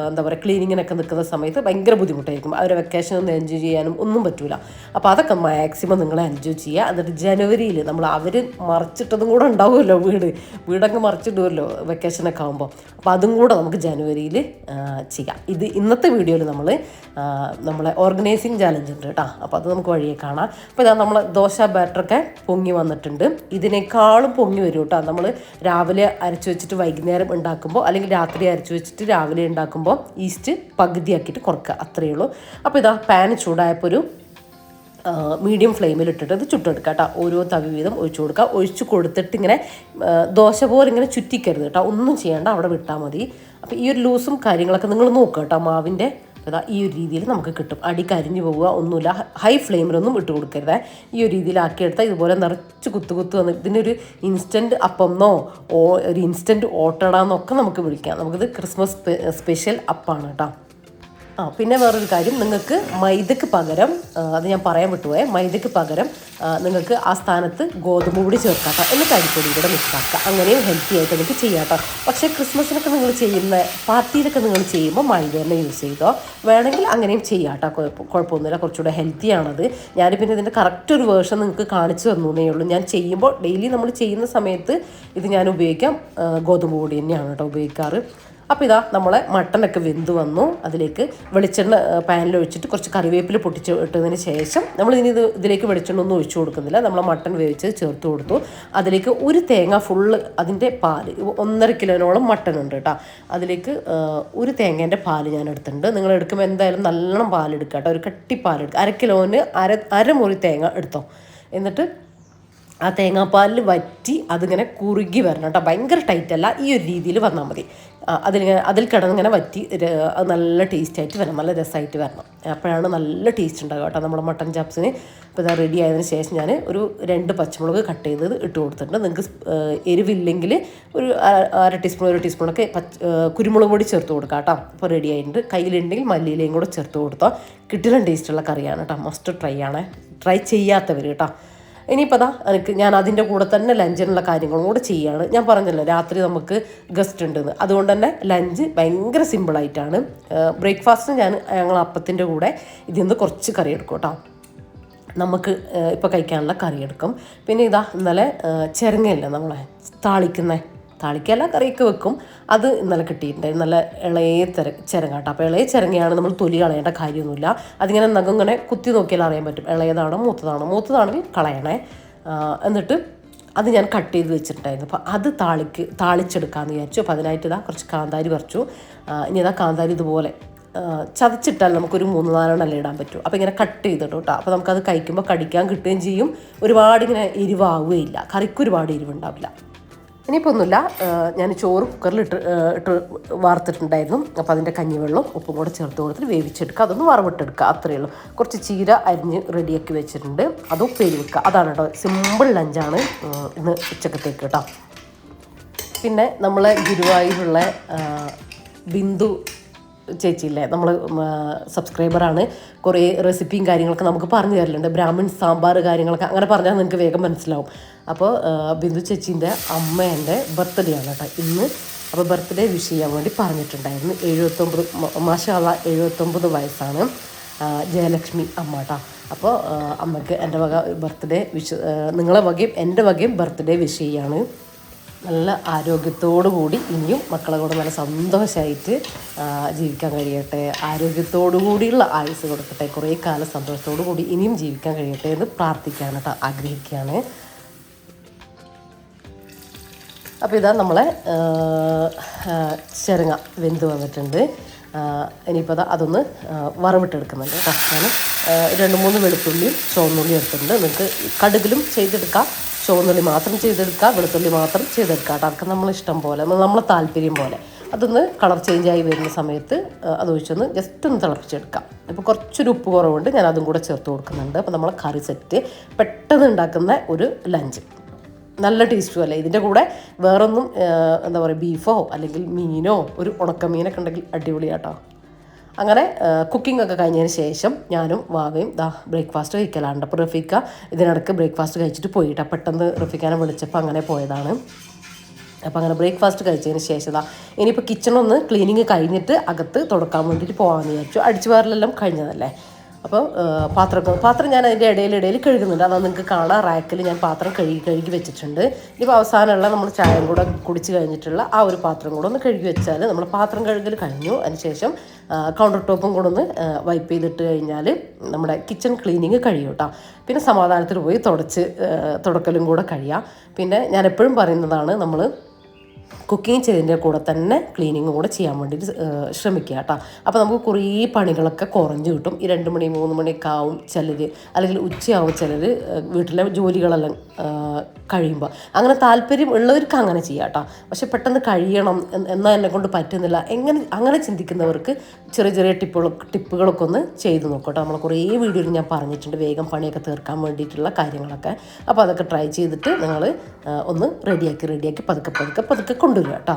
എന്താ പറയുക ക്ലീനിങ്ങിനൊക്കെ നിൽക്കുന്ന സമയത്ത് ഭയങ്കര ബുദ്ധിമുട്ടായിരിക്കും. അവരെ വെക്കേഷൻ ഒന്നും എൻജോയ് ചെയ്യാനും ഒന്നും പറ്റൂല. അപ്പോൾ അതൊക്കെ മാക്സിമം നിങ്ങൾ എൻജോയ് ചെയ്യുക. എന്നിട്ട് ജനുവരിയിൽ നമ്മൾ അവർ മറിച്ചിട്ടതും കൂടെ ഉണ്ടാവുമല്ലോ, വീടൊക്കെ മറിച്ചിടുമല്ലോ വെക്കേഷനൊക്കെ ആകുമ്പോൾ. അപ്പോൾ അതും കൂടെ നമുക്ക് ജനുവരിയിൽ ചെയ്യാം. ഇന്നത്തെ വീഡിയോയിൽ നമ്മളെ ഓർഗനൈസിങ് ചാലഞ്ച് ഉണ്ട് കേട്ടോ. അപ്പോൾ അത് നമുക്ക് വഴിയെ കാണാം. അപ്പോൾ ഇതാ നമ്മളെ ദോശ ബാറ്ററൊക്കെ പൊങ്ങി വന്നിട്ടുണ്ട്. ഇതിനേക്കാളും പൊങ്ങി വരും കേട്ടോ. നമ്മൾ രാവിലെ അരച്ച് വെച്ചിട്ട് വൈകുന്നേരം ഉണ്ടാക്കുമ്പോൾ, അല്ലെങ്കിൽ രാത്രി അരച്ച് വെച്ചിട്ട് രാവിലെ ഉണ്ടാക്കുമ്പോൾ ഈസ്റ്റ് പകുതിയാക്കിയിട്ട് കുറക്കുക, അത്രയേ ഉള്ളൂ. അപ്പോൾ ഇതാ പാൻ ചൂടായപ്പോൾ ഒരു മീഡിയം ഫ്ലെയിമിലിട്ടിട്ട് ഇത് ചുട്ടെടുക്കുക കേട്ടോ. ഓരോ തവി വീതം ഒഴിച്ചു കൊടുക്കുക. ഒഴിച്ചു കൊടുത്തിട്ട് ഇങ്ങനെ ദോശ പോലെ ഇങ്ങനെ ചുറ്റിക്കരുത് കേട്ടോ, ഒന്നും ചെയ്യേണ്ട, അവിടെ വിട്ടാൽ മതി. അപ്പോൾ ഈ ഒരു ലൂസും കാര്യങ്ങളൊക്കെ നിങ്ങൾ നോക്കുക കേട്ടോ. മാവിൻ്റെ അതാ ഈ ഒരു രീതിയിൽ നമുക്ക് കിട്ടും. അടി കരിഞ്ഞു പോവുക ഒന്നുമില്ല. ഹൈ ഫ്ലെയിമിലൊന്നും ഇട്ട് കൊടുക്കരുത്. ഈ ഒരു രീതിയിലാക്കിയെടുത്താൽ ഇതുപോലെ നിറച്ച് കുത്ത് വന്ന് ഇതിനൊരു ഇൻസ്റ്റൻറ്റ് അപ്പമെന്നോ ഒരു ഇൻസ്റ്റൻറ്റ് ഓട്ടടാന്നൊക്കെ നമുക്ക് വിളിക്കാം. നമുക്കിത് ക്രിസ്മസ് സ്പെഷ്യൽ അപ്പാണ് കേട്ടോ. പിന്നെ വേറൊരു കാര്യം, നിങ്ങൾക്ക് മൈദയ്ക്ക് പകരം, അത് ഞാൻ പറയാൻ വിട്ടുപോയേ, മൈദയ്ക്ക് പകരം നിങ്ങൾക്ക് ആ സ്ഥാനത്ത് ഗോതമ്പ് പൊടി ചേർക്കാം കേട്ടോ. എന്നിട്ട് അരിപ്പൊടി കൂടെ മിക്സാക്കുക. അങ്ങനെയും ഹെൽത്തി ആയിട്ട് നിങ്ങൾക്ക് ചെയ്യാം കേട്ടോ. പക്ഷേ ക്രിസ്മസിനൊക്കെ നിങ്ങൾ ചെയ്യുന്ന പാർട്ടിയിലൊക്കെ നിങ്ങൾ ചെയ്യുമ്പോൾ മൈദ തന്നെ യൂസ് ചെയ്തോ, വേണമെങ്കിൽ അങ്ങനെയും ചെയ്യാം കേട്ടോ. കുഴപ്പമൊന്നുമില്ല, കുറച്ചുകൂടെ ഹെൽത്തിയാണത്. ഞാൻ പിന്നെ ഇതിൻ്റെ കറക്റ്റ് ഒരു വേർഷൻ നിങ്ങൾക്ക് കാണിച്ചു തന്നേ ഉള്ളൂ. ഞാൻ ചെയ്യുമ്പോൾ ഡെയിലി നമ്മൾ ചെയ്യുന്ന സമയത്ത് ഇത് ഞാൻ ഉപയോഗിക്കാം ഗോതമ്പ് പൊടി തന്നെയാണ് കേട്ടോ ഉപയോഗിക്കാറ്. അപ്പോൾ ഇതാ നമ്മളെ മട്ടനൊക്കെ വെന്ത് വന്നു. അതിലേക്ക് വെളിച്ചെണ്ണ പാനിൽ ഒഴിച്ചിട്ട് കുറച്ച് കറിവേപ്പില പൊട്ടിച്ച് ഇട്ടതിന് ശേഷം ഇതിലേക്ക് വെളിച്ചെണ്ണ ഒന്നും ഒഴിച്ചു കൊടുക്കുന്നില്ല. നമ്മൾ മട്ടൻ വേവിച്ചത് ചേർത്ത് കൊടുത്തു. അതിലേക്ക് ഒരു തേങ്ങ ഫുള്ള്, അതിൻ്റെ പാല് 1.5 കിലോനോളം മട്ടൻ ഉണ്ട് കേട്ടോ. അതിലേക്ക് ഒരു തേങ്ങേൻ്റെ പാല് ഞാൻ എടുത്തിട്ടുണ്ട്. നിങ്ങൾ എടുക്കുമ്പോൾ എന്തായാലും നല്ലോണം പാലെടുക്കുക കേട്ടോ. ഒരു കട്ടി പാലെടുക്കുക. 1 കിലോന് അരമുറി തേങ്ങ എടുത്തോ. എന്നിട്ട് ആ തേങ്ങാപ്പാലിൽ വറ്റി അതിങ്ങനെ കുറുകി വരണം കേട്ടോ. ഭയങ്കര ടൈറ്റല്ല, ഈ ഒരു രീതിയിൽ വന്നാൽ മതി. അതിൽ കിടന്നിങ്ങനെ വറ്റി അത് നല്ല ടേസ്റ്റായിട്ട് വരണം, നല്ല രസമായിട്ട് വരണം. അപ്പോഴാണ് നല്ല ടേസ്റ്റ് ഉണ്ടാകുക കേട്ടോ നമ്മുടെ മട്ടൻ ചാപ്സിന്. അപ്പോൾ ഇത് റെഡി ആയതിനു ശേഷം ഞാൻ ഒരു 2 പച്ചമുളക് കട്ട് ചെയ്തത് ഇട്ട് കൊടുത്തിട്ടുണ്ട്. നിങ്ങൾക്ക് എരിവില്ലെങ്കിൽ ഒരു 1 ടീസ്പൂൺ 1 ടീസ്പൂണൊക്കെ കുരുമുളക് പൊടി ചേർത്ത് കൊടുക്കാം കേട്ടോ. അപ്പോൾ റെഡി ആയിട്ടുണ്ട്. കയ്യിലുണ്ടെങ്കിൽ മല്ലിയിലയും കൂടെ ചേർത്ത് കൊടുത്തോ. കിട്ടിലും ടേസ്റ്റുള്ള കറിയാണ് കേട്ടോ. മസ്റ്റ് ട്രൈ ചെയ്യാത്തവർ കേട്ടോ. ഇനിയിപ്പോൾ ഞാൻ അതിൻ്റെ കൂടെ തന്നെ ലഞ്ചിനുള്ള കാര്യങ്ങളും കൂടെ ചെയ്യുകയാണ്. ഞാൻ പറഞ്ഞല്ലോ രാത്രി നമുക്ക് ഗസ്റ്റ് ഉണ്ടെന്ന്, അതുകൊണ്ട് തന്നെ ലഞ്ച് ഭയങ്കര സിമ്പിളായിട്ടാണ്. ബ്രേക്ക്ഫാസ്റ്റിന് ഞങ്ങൾ അപ്പത്തിൻ്റെ കൂടെ ഇതിൽ നിന്ന് കുറച്ച് കറി എടുക്കും കേട്ടോ. നമുക്ക് ഇപ്പോൾ കഴിക്കാനുള്ള കറി എടുക്കും. പിന്നെ ഇന്നലെ ചിരങ്ങയില്ല നമ്മളെ താളിക്കല്ല കറിയൊക്കെ വെക്കും, അത് ഇന്നലെ കിട്ടിയിട്ടുണ്ടായിരുന്നു. നല്ല ഇളയ ചിരങ്ങ കേട്ടോ. അപ്പോൾ ഇളയ ചിരങ്ങയാണ്, നമ്മൾ തൊലി കളയേണ്ട കാര്യമൊന്നുമില്ല. അതിങ്ങനെ നഖം ഇങ്ങനെ കുത്തി നോക്കിയാൽ അറിയാൻ പറ്റും ഇളയതാണോ മൂത്തതാണെങ്കിൽ കളയണേ. എന്നിട്ട് അത് ഞാൻ കട്ട് ചെയ്ത് വെച്ചിട്ടുണ്ടായിരുന്നു. അപ്പോൾ അത് താളിച്ചെടുക്കാമെന്ന് വിചാരിച്ചു. അപ്പോൾ അതിനായിട്ട് കുറച്ച് കാന്താരി പറിച്ചു. ഇനി കാന്താരി ഇതുപോലെ ചതച്ചിട്ടാൽ നമുക്കൊരു 3-4 എണ്ണം ഇടാൻ പറ്റും. അപ്പോൾ ഇങ്ങനെ കട്ട് ചെയ്തിട്ട് കേട്ടോ. അപ്പോൾ നമുക്കത് കഴിക്കുമ്പോൾ കടിക്കാൻ കിട്ടുകയും ചെയ്യും. ഒരുപാട് ഇങ്ങനെ എരിവാവുകയില്ല, കറിക്ക് ഒരുപാട് എരിവുണ്ടാവില്ല. ഇനിയിപ്പോൾ ഒന്നുമില്ല, ഞാൻ ചോറ് കുക്കറിൽ ഇട്ട് വാർത്തിട്ടുണ്ടായിരുന്നു. അപ്പോൾ അതിൻ്റെ കഞ്ഞിവെള്ളം ഉപ്പും കൂടെ ചേർത്ത് കൊടുത്തിട്ട് വേവിച്ചെടുക്കുക, അതൊന്ന് വറവിട്ടെടുക്കുക, അത്രയേ ഉള്ളൂ. കുറച്ച് ചീര അരിഞ്ഞ് റെഡിയാക്കി വെച്ചിട്ടുണ്ട്, അത് ഉപ്പേരി വെക്കുക. അതാണ് കേട്ടോ, സിമ്പിൾ ലഞ്ചാണ് ഇന്ന് ഉച്ചക്കത്തേക്ക് കേട്ടോ. പിന്നെ നമ്മളെ ഗുരുവായൂരുള്ള ബിന്ദു ചേച്ചിയില്ലേ, നമ്മൾ സബ്സ്ക്രൈബറാണ്. കുറേ റെസിപ്പിയും കാര്യങ്ങളൊക്കെ നമുക്ക് പറഞ്ഞു തരലുണ്ട്. ബ്രാഹ്മിൺ സാമ്പാർ കാര്യങ്ങളൊക്കെ അങ്ങനെ പറഞ്ഞാൽ നിങ്ങൾക്ക് വേഗം മനസ്സിലാവും. അപ്പോൾ ബിന്ദു ചേച്ചീൻ്റെ അമ്മേൻ്റെ ബർത്ത്ഡേ ആണ് കേട്ടോ ഇന്ന്. അപ്പോൾ ബർത്ത്ഡേ വിഷ് ചെയ്യാൻ വേണ്ടി പറഞ്ഞിട്ടുണ്ടായിരുന്നു. 79 മാഷാ അല്ലാഹ് 79 വയസ്സാണ് ജയലക്ഷ്മി അമ്മ കേട്ടോ. അപ്പോൾ അമ്മയ്ക്ക് എൻ്റെ വക ബർത്ത്ഡേ നിങ്ങളെ വകയും എൻ്റെ വകയും ബർത്ത്ഡേ വിഷ് ചെയ്യാണ്. നല്ല ആരോഗ്യത്തോടു കൂടി ഇനിയും മക്കളെ കൂടെ നല്ല സന്തോഷമായിട്ട് ജീവിക്കാൻ കഴിയട്ടെ, ആരോഗ്യത്തോടു കൂടിയുള്ള ആയുസ് കൊടുക്കട്ടെ, കുറേ കാലം സന്തോഷത്തോടു കൂടി ഇനിയും ജീവിക്കാൻ കഴിയട്ടെ എന്ന് പ്രാർത്ഥിക്കാനായിട്ട് ആഗ്രഹിക്കുകയാണ്. അപ്പോൾ നമ്മളെ ചിരങ്ങ വെന്ത് വന്നിട്ടുണ്ട്. ഇനിയിപ്പോൾ അതൊന്ന് വറവിട്ടെടുക്കുന്നുണ്ട് കേട്ടോ. ഞാൻ 2-3 വെളുത്തുള്ളിയും ചുവന്നുള്ളിയും എടുത്തിട്ടുണ്ട്. നിങ്ങൾക്ക് കടുകിലും ചെയ്തെടുക്കാം, ചുവന്നുള്ളി മാത്രം ചെയ്തെടുക്കുക, വെളുത്തുള്ളി മാത്രം ചെയ്തെടുക്കുക കേട്ടോ. അതൊക്കെ നമ്മളിഷ്ടം പോലെ, നമ്മളെ താല്പര്യം പോലെ. അതൊന്ന് കളർ ചേഞ്ചായി വരുന്ന സമയത്ത് അതൊഴിച്ചൊന്ന് ജസ്റ്റ് ഒന്ന് തിളപ്പിച്ചെടുക്കാം. ഇപ്പോൾ കുറച്ചൊരു ഉപ്പ് കുറവുണ്ട്, ഞാൻ അതും കൂടെ ചേർത്ത് കൊടുക്കുന്നുണ്ട്. അപ്പോൾ നമ്മൾ കറി സെറ്റ്, പെട്ടെന്ന് ഉണ്ടാക്കുന്ന ഒരു ലഞ്ച്, നല്ല ടേസ്റ്റും അല്ലേ. ഇതിൻ്റെ കൂടെ വേറൊന്നും എന്താ പറയുക, ബീഫോ അല്ലെങ്കിൽ മീനോ ഒരു ഉണക്കമീനൊക്കെ ഉണ്ടെങ്കിൽ അടിപൊളിയാട്ടോ. അങ്ങനെ കുക്കിംഗ് ഒക്കെ കഴിഞ്ഞതിന് ശേഷം ഞാനും വാവയും ബ്രേക്ക്ഫാസ്റ്റ് കഴിക്കലാണ്. അപ്പോൾ റഫീക്ക ഇതിനിടയ്ക്ക് ബ്രേക്ക്ഫാസ്റ്റ് കഴിച്ചിട്ട് പോയിട്ടാണ്, പെട്ടെന്ന് റഫീക്കാനെ വിളിച്ചപ്പോൾ അങ്ങനെ പോയതാണ്. അപ്പോൾ അങ്ങനെ ബ്രേക്ക്ഫാസ്റ്റ് കഴിച്ചതിന് ശേഷം ഇനിയിപ്പോൾ കിച്ചണൊന്ന് ക്ലീനിങ് കഴിഞ്ഞിട്ട് അകത്ത് തുടക്കാൻ വേണ്ടിയിട്ട് പോകാമെന്ന് വിചാരിച്ചു. അടിച്ചു വാരലെല്ലാം കഴിഞ്ഞതല്ലേ. അപ്പോൾ പാത്രം ഞാൻ അതിൻ്റെ ഇടയിൽ കഴുകുന്നുണ്ട്. അതാണ് നിങ്ങൾക്ക് കാണാം. റാക്കിൽ ഞാൻ പാത്രം കഴുകി വെച്ചിട്ടുണ്ട്. ഇപ്പോൾ അവസാനമുള്ള നമ്മൾ ചായയും കൂടെ കുടിച്ച് കഴിഞ്ഞിട്ടുള്ള ആ ഒരു പാത്രം കൂടെ ഒന്ന് കഴുകി വെച്ചാൽ നമ്മൾ പാത്രം കഴുകൽ കഴിഞ്ഞു. അതിനുശേഷം കൗണ്ടർ ടോപ്പും കൂടെ ഒന്ന് വൈപ്പ് ചെയ്തിട്ട് കഴിഞ്ഞാൽ നമ്മുടെ കിച്ചൺ ക്ലീനിങ് കഴിയും കേട്ടോ. പിന്നെ സമാധാനത്തിൽ പോയി തുടക്കലും കൂടെ കഴിയാം. പിന്നെ ഞാൻ എപ്പോഴും പറയുന്നതാണ്, നമ്മൾ കുക്കിംഗ് ചെയ്തതിൻ്റെ കൂടെ തന്നെ ക്ലീനിങ്ങും കൂടെ ചെയ്യാൻ വേണ്ടിയിട്ട് ശ്രമിക്കുക കേട്ടോ. അപ്പോൾ നമുക്ക് കുറേ പണികളൊക്കെ കുറഞ്ഞു കിട്ടും. ഈ 2 മണി 3 മണിയൊക്കെ ആവും ചിലർ, അല്ലെങ്കിൽ ഉച്ചയാവും ചിലർ വീട്ടിലെ ജോലികളെല്ലാം കഴിയുമ്പോൾ. അങ്ങനെ താല്പര്യം ഉള്ളവർക്ക് അങ്ങനെ ചെയ്യാം കേട്ടോ. പക്ഷെ പെട്ടെന്ന് കഴിയണം എന്നാൽ എന്നെ കൊണ്ട് പറ്റുന്നില്ല അങ്ങനെ ചിന്തിക്കുന്നവർക്ക് ചെറിയ ടിപ്പുകളൊക്കെ ഒന്ന് ചെയ്ത് നോക്കാം കേട്ടോ. നമ്മൾ കുറേ വീഡിയോയിൽ ഞാൻ പറഞ്ഞിട്ടുണ്ട് വേഗം പണിയൊക്കെ തീർക്കാൻ വേണ്ടിയിട്ടുള്ള കാര്യങ്ങളൊക്കെ. അപ്പോൾ അതൊക്കെ ട്രൈ ചെയ്തിട്ട് നിങ്ങൾ ഒന്ന് റെഡിയാക്കി പതുക്കെ കൊണ്ടുവരിക കേട്ടോ.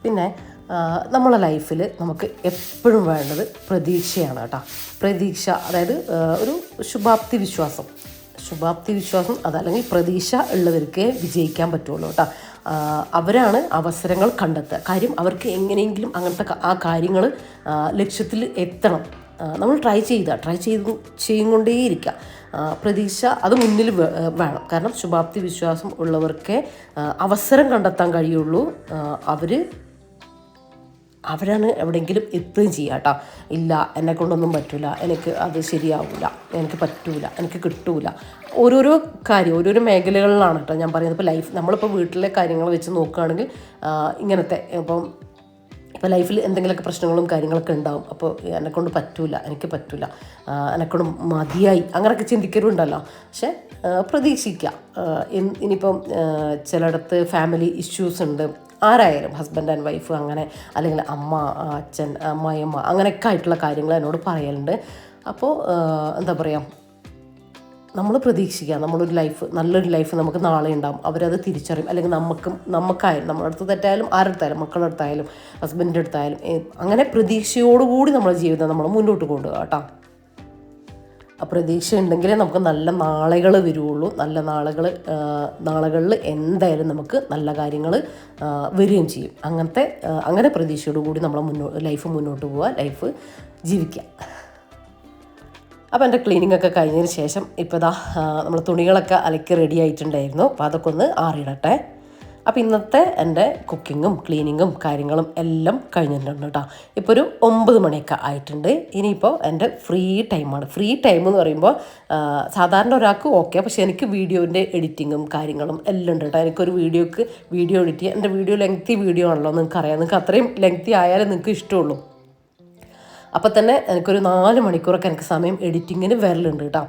പിന്നെ നമ്മളെ ലൈഫിൽ നമുക്ക് എപ്പോഴും വേണ്ടത് പ്രതീക്ഷയാണ് കേട്ടോ. പ്രതീക്ഷ, അതായത് ഒരു ശുഭാപ്തി വിശ്വാസം അതല്ലെങ്കിൽ പ്രതീക്ഷ ഉള്ളവർക്ക് വിജയിക്കാൻ പറ്റുള്ളൂ കേട്ടോ. അവരാണ് അവസരങ്ങൾ കണ്ടെത്തുക. കാര്യം അവർക്ക് എങ്ങനെയെങ്കിലും അങ്ങനത്തെ ആ കാര്യങ്ങൾ ലക്ഷ്യത്തിൽ എത്തണം. നമ്മൾ ട്രൈ ചെയ്തുകൊണ്ടേയിരിക്കുക. പ്രതീക്ഷ അത് മുന്നിൽ വേണം. കാരണം ശുഭാപ്തി വിശ്വാസം ഉള്ളവർക്ക് അവസരം കണ്ടെത്താൻ കഴിയുള്ളൂ. അവരാണ് എവിടെയെങ്കിലും എത്തുകയും ചെയ്യുക കേട്ടോ. ഇല്ല, എന്നെക്കൊണ്ടൊന്നും പറ്റില്ല, എനിക്ക് അത് ശരിയാവില്ല, എനിക്ക് പറ്റൂല, എനിക്ക് കിട്ടൂല. ഓരോരോ മേഖലകളിലാണ് കേട്ടോ ഞാൻ പറയുന്നത്. ഇപ്പോൾ നമ്മളിപ്പോൾ വീട്ടിലെ കാര്യങ്ങൾ വെച്ച് നോക്കുകയാണെങ്കിൽ ഇങ്ങനത്തെ ഇപ്പോൾ ലൈഫിൽ എന്തെങ്കിലുമൊക്കെ പ്രശ്നങ്ങളും കാര്യങ്ങളൊക്കെ ഉണ്ടാവും. അപ്പോൾ എന്നെക്കൊണ്ട് പറ്റൂല, എനിക്ക് പറ്റൂല, എന്നെക്കൊണ്ട് മതിയായി, അങ്ങനെയൊക്കെ ചിന്തിക്കലുണ്ടല്ലോ. പക്ഷേ പ്രതീക്ഷിക്കുക. ഇനിയിപ്പം ചിലയിടത്ത് ഫാമിലി ഇഷ്യൂസ് ഉണ്ട്, ആരായാലും ഹസ്ബൻഡ് ആൻഡ് വൈഫ് അങ്ങനെ, അല്ലെങ്കിൽ അമ്മ അച്ഛൻ അമ്മായിയമ്മ അങ്ങനെയൊക്കെ ആയിട്ടുള്ള കാര്യങ്ങൾ എന്നോട് പറയലുണ്ട്. അപ്പോൾ എന്താ പറയുക, നമ്മൾ പ്രതീക്ഷിക്കുക നല്ലൊരു ലൈഫ് നമുക്ക് നാളെ ഉണ്ടാകും. അവരത് തിരിച്ചറിയും. അല്ലെങ്കിൽ നമുക്കായാലും, നമ്മുടെ അടുത്ത് തെറ്റായാലും ആരടുത്തായാലും, മക്കളുടെ അടുത്തായാലും ഹസ്ബൻഡിൻ്റെ അടുത്തായാലും അങ്ങനെ പ്രതീക്ഷയോടുകൂടി നമ്മുടെ ജീവിതം നമ്മൾ മുന്നോട്ട് കൊണ്ടുപോകുക കേട്ടോ. ആ പ്രതീക്ഷ ഉണ്ടെങ്കിലേ നമുക്ക് നല്ല നാളുകൾ വരുള്ളൂ. നല്ല നാളുകളിൽ എന്തായാലും നമുക്ക് നല്ല കാര്യങ്ങൾ വരികയും ചെയ്യും. അങ്ങനെ പ്രതീക്ഷയോടുകൂടി നമ്മളെ ലൈഫ് മുന്നോട്ട് പോവുക, ലൈഫ് ജീവിക്കുക. അപ്പോൾ എൻ്റെ ക്ലീനിങ്ങൊക്കെ കഴിഞ്ഞതിന് ശേഷം ഇപ്പോൾ നമ്മൾ തുണികളൊക്കെ അലക്കി റെഡി ആയിട്ടുണ്ടായിരുന്നു. അപ്പോൾ അതൊക്കെ ഒന്ന് ആറിയിടട്ടെ. അപ്പോൾ ഇന്നത്തെ എൻ്റെ കുക്കിങ്ങും ക്ലീനിങ്ങും കാര്യങ്ങളും എല്ലാം കഴിഞ്ഞിട്ടുണ്ട് കേട്ടോ. ഇപ്പോൾ ഒരു 9 മണിയൊക്കെ ആയിട്ടുണ്ട്. ഇനിയിപ്പോൾ എൻ്റെ ഫ്രീ ടൈമാണ്. ഫ്രീ ടൈം എന്ന് പറയുമ്പോൾ സാധാരണ ഒരാൾക്ക് ഓക്കെ, പക്ഷേ എനിക്ക് വീഡിയോൻ്റെ എഡിറ്റിങ്ങും കാര്യങ്ങളും എല്ലാം ഉണ്ട് കേട്ടോ. എനിക്കൊരു വീഡിയോ എഡിറ്റ് ചെയ്യാം. എൻ്റെ വീഡിയോ ലെങ്തി വീഡിയോ ആണല്ലോ, നിങ്ങൾക്കറിയാം. നിങ്ങൾക്ക് അത്രയും ലെങ്തി ആയാലേ നിങ്ങൾക്ക് ഇഷ്ടമുള്ളൂ. അപ്പോൾ തന്നെ എനിക്കൊരു 4 മണിക്കൂറൊക്കെ എനിക്ക് സമയം എഡിറ്റിങ്ങിന് വരലുണ്ട് കേട്ടോ.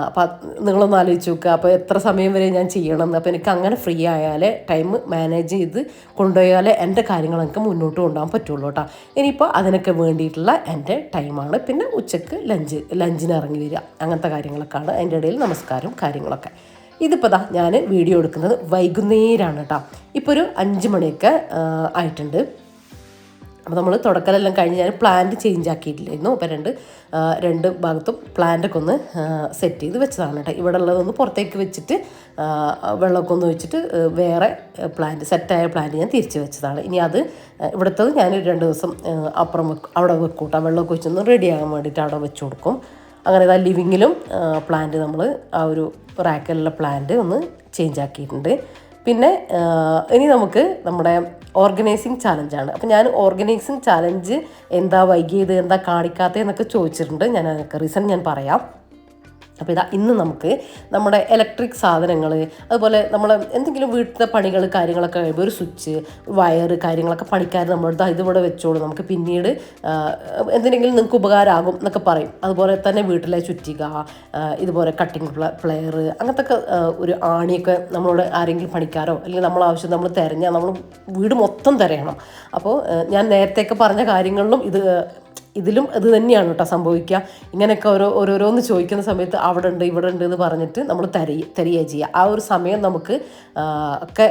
അപ്പോൾ നിങ്ങളൊന്ന് ആലോചിച്ച് നോക്കുക, അപ്പോൾ എത്ര സമയം വരെ ഞാൻ ചെയ്യണമെന്ന്. അപ്പോൾ എനിക്ക് അങ്ങനെ ഫ്രീ ആയാലേ, ടൈം മാനേജ് ചെയ്ത് കൊണ്ടുപോയാലേ എൻ്റെ കാര്യങ്ങൾ എനിക്ക് മുന്നോട്ട് കൊണ്ടുപോകാൻ പറ്റുള്ളൂ കേട്ടോ. ഇനിയിപ്പോൾ അതിനൊക്കെ വേണ്ടിയിട്ടുള്ള എൻ്റെ ടൈമാണ്. പിന്നെ ഉച്ചക്ക് ലഞ്ചിന് ഇറങ്ങി വരിക, അങ്ങനത്തെ കാര്യങ്ങളൊക്കെയാണ്. അതിൻ്റെ ഇടയിൽ നമസ്കാരം കാര്യങ്ങളൊക്കെ. ഇതിപ്പോൾ ഞാൻ വീഡിയോ എടുക്കുന്നത് വൈകുന്നേരമാണ് കേട്ടോ. ഇപ്പോൾ ഒരു 5 മണിയൊക്കെ ആയിട്ടുണ്ട്. അപ്പോൾ നമ്മൾ തുടക്കലെല്ലാം കഴിഞ്ഞ് ഞാൻ പ്ലാന്റ് ചേഞ്ച് ആക്കിയിട്ടില്ലായിരുന്നു. അപ്പോൾ രണ്ട് ഭാഗത്തും പ്ലാന്റൊക്കെ ഒന്ന് സെറ്റ് ചെയ്ത് വെച്ചതാണ് കേട്ടോ. ഇവിടെ ഉള്ളതൊന്ന് പുറത്തേക്ക് വെച്ചിട്ട് വെള്ളമൊക്കെ ഒന്ന് വെച്ചിട്ട് വേറെ സെറ്റായ പ്ലാന്റ് ഞാൻ തിരിച്ച് വെച്ചതാണ്. ഇനി അത് ഇവിടുത്തത് ഞാൻ 2 ദിവസം അവിടെ വെക്കും കേട്ടോ. വെള്ളമൊക്കെ വെച്ചൊന്ന് റെഡിയാകാൻ വേണ്ടിയിട്ട് അവിടെ വെച്ച് കൊടുക്കും. അങ്ങനെ ലിവിങ്ങിലും പ്ലാന്റ് നമ്മൾ ആ ഒരു റാക്കിലുള്ള പ്ലാന്റ് ഒന്ന് ചേഞ്ച് ആക്കിയിട്ടുണ്ട്. പിന്നെ ഇനി നമുക്ക് നമ്മുടെ ഓർഗനൈസിങ് ചാലഞ്ചാണ്. അപ്പോൾ ഞാൻ ഓർഗനൈസിങ് ചാലഞ്ച് എന്താ വൈകിയത്, എന്താ കാണിക്കാത്തതെന്നൊക്കെ ചോദിച്ചിട്ടുണ്ട്. ഞാൻ അതിനൊക്കെ റീസൺ ഞാൻ പറയാം. അപ്പോൾ ഇതാ ഇന്ന് നമുക്ക് നമ്മുടെ ഇലക്ട്രിക് സാധനങ്ങൾ, അതുപോലെ നമ്മൾ എന്തെങ്കിലും വീട്ടിലെ പണികൾ കാര്യങ്ങളൊക്കെ കഴിയുമ്പോൾ ഒരു സ്വിച്ച്, വയറ് കാര്യങ്ങളൊക്കെ പണിക്കാർ നമ്മളെടുത്ത് ഇതിവിടെ വെച്ചോളൂ, നമുക്ക് പിന്നീട് എന്തിനെങ്കിലും നിങ്ങൾക്ക് ഉപകാരമാകും എന്നൊക്കെ പറയും. അതുപോലെ തന്നെ വീട്ടിലെ ചുറ്റിക, ഇതുപോലെ കട്ടിങ് പ്ലെയർ, അങ്ങനത്തെ ഒരു ആണിയൊക്കെ നമ്മളോട് ആരെങ്കിലും പണിക്കാരോ അല്ലെങ്കിൽ നമ്മൾ ആവശ്യം നമ്മൾ തിരഞ്ഞാൽ നമ്മൾ വീട് മൊത്തം തിരയണം. അപ്പോൾ ഞാൻ നേരത്തെയൊക്കെ പറഞ്ഞ കാര്യങ്ങളിലും ഇതിലും ഇത് തന്നെയാണ് കേട്ടോ സംഭവിക്കുക. ഇങ്ങനെയൊക്കെ ഓരോരോന്ന് ചോദിക്കുന്ന സമയത്ത് അവിടെ ഉണ്ട് ഇവിടെ ഉണ്ട് എന്ന് പറഞ്ഞിട്ട് നമ്മൾ തരികയാണ് ചെയ്യുക. ആ ഒരു സമയം നമുക്ക് ഒക്കെ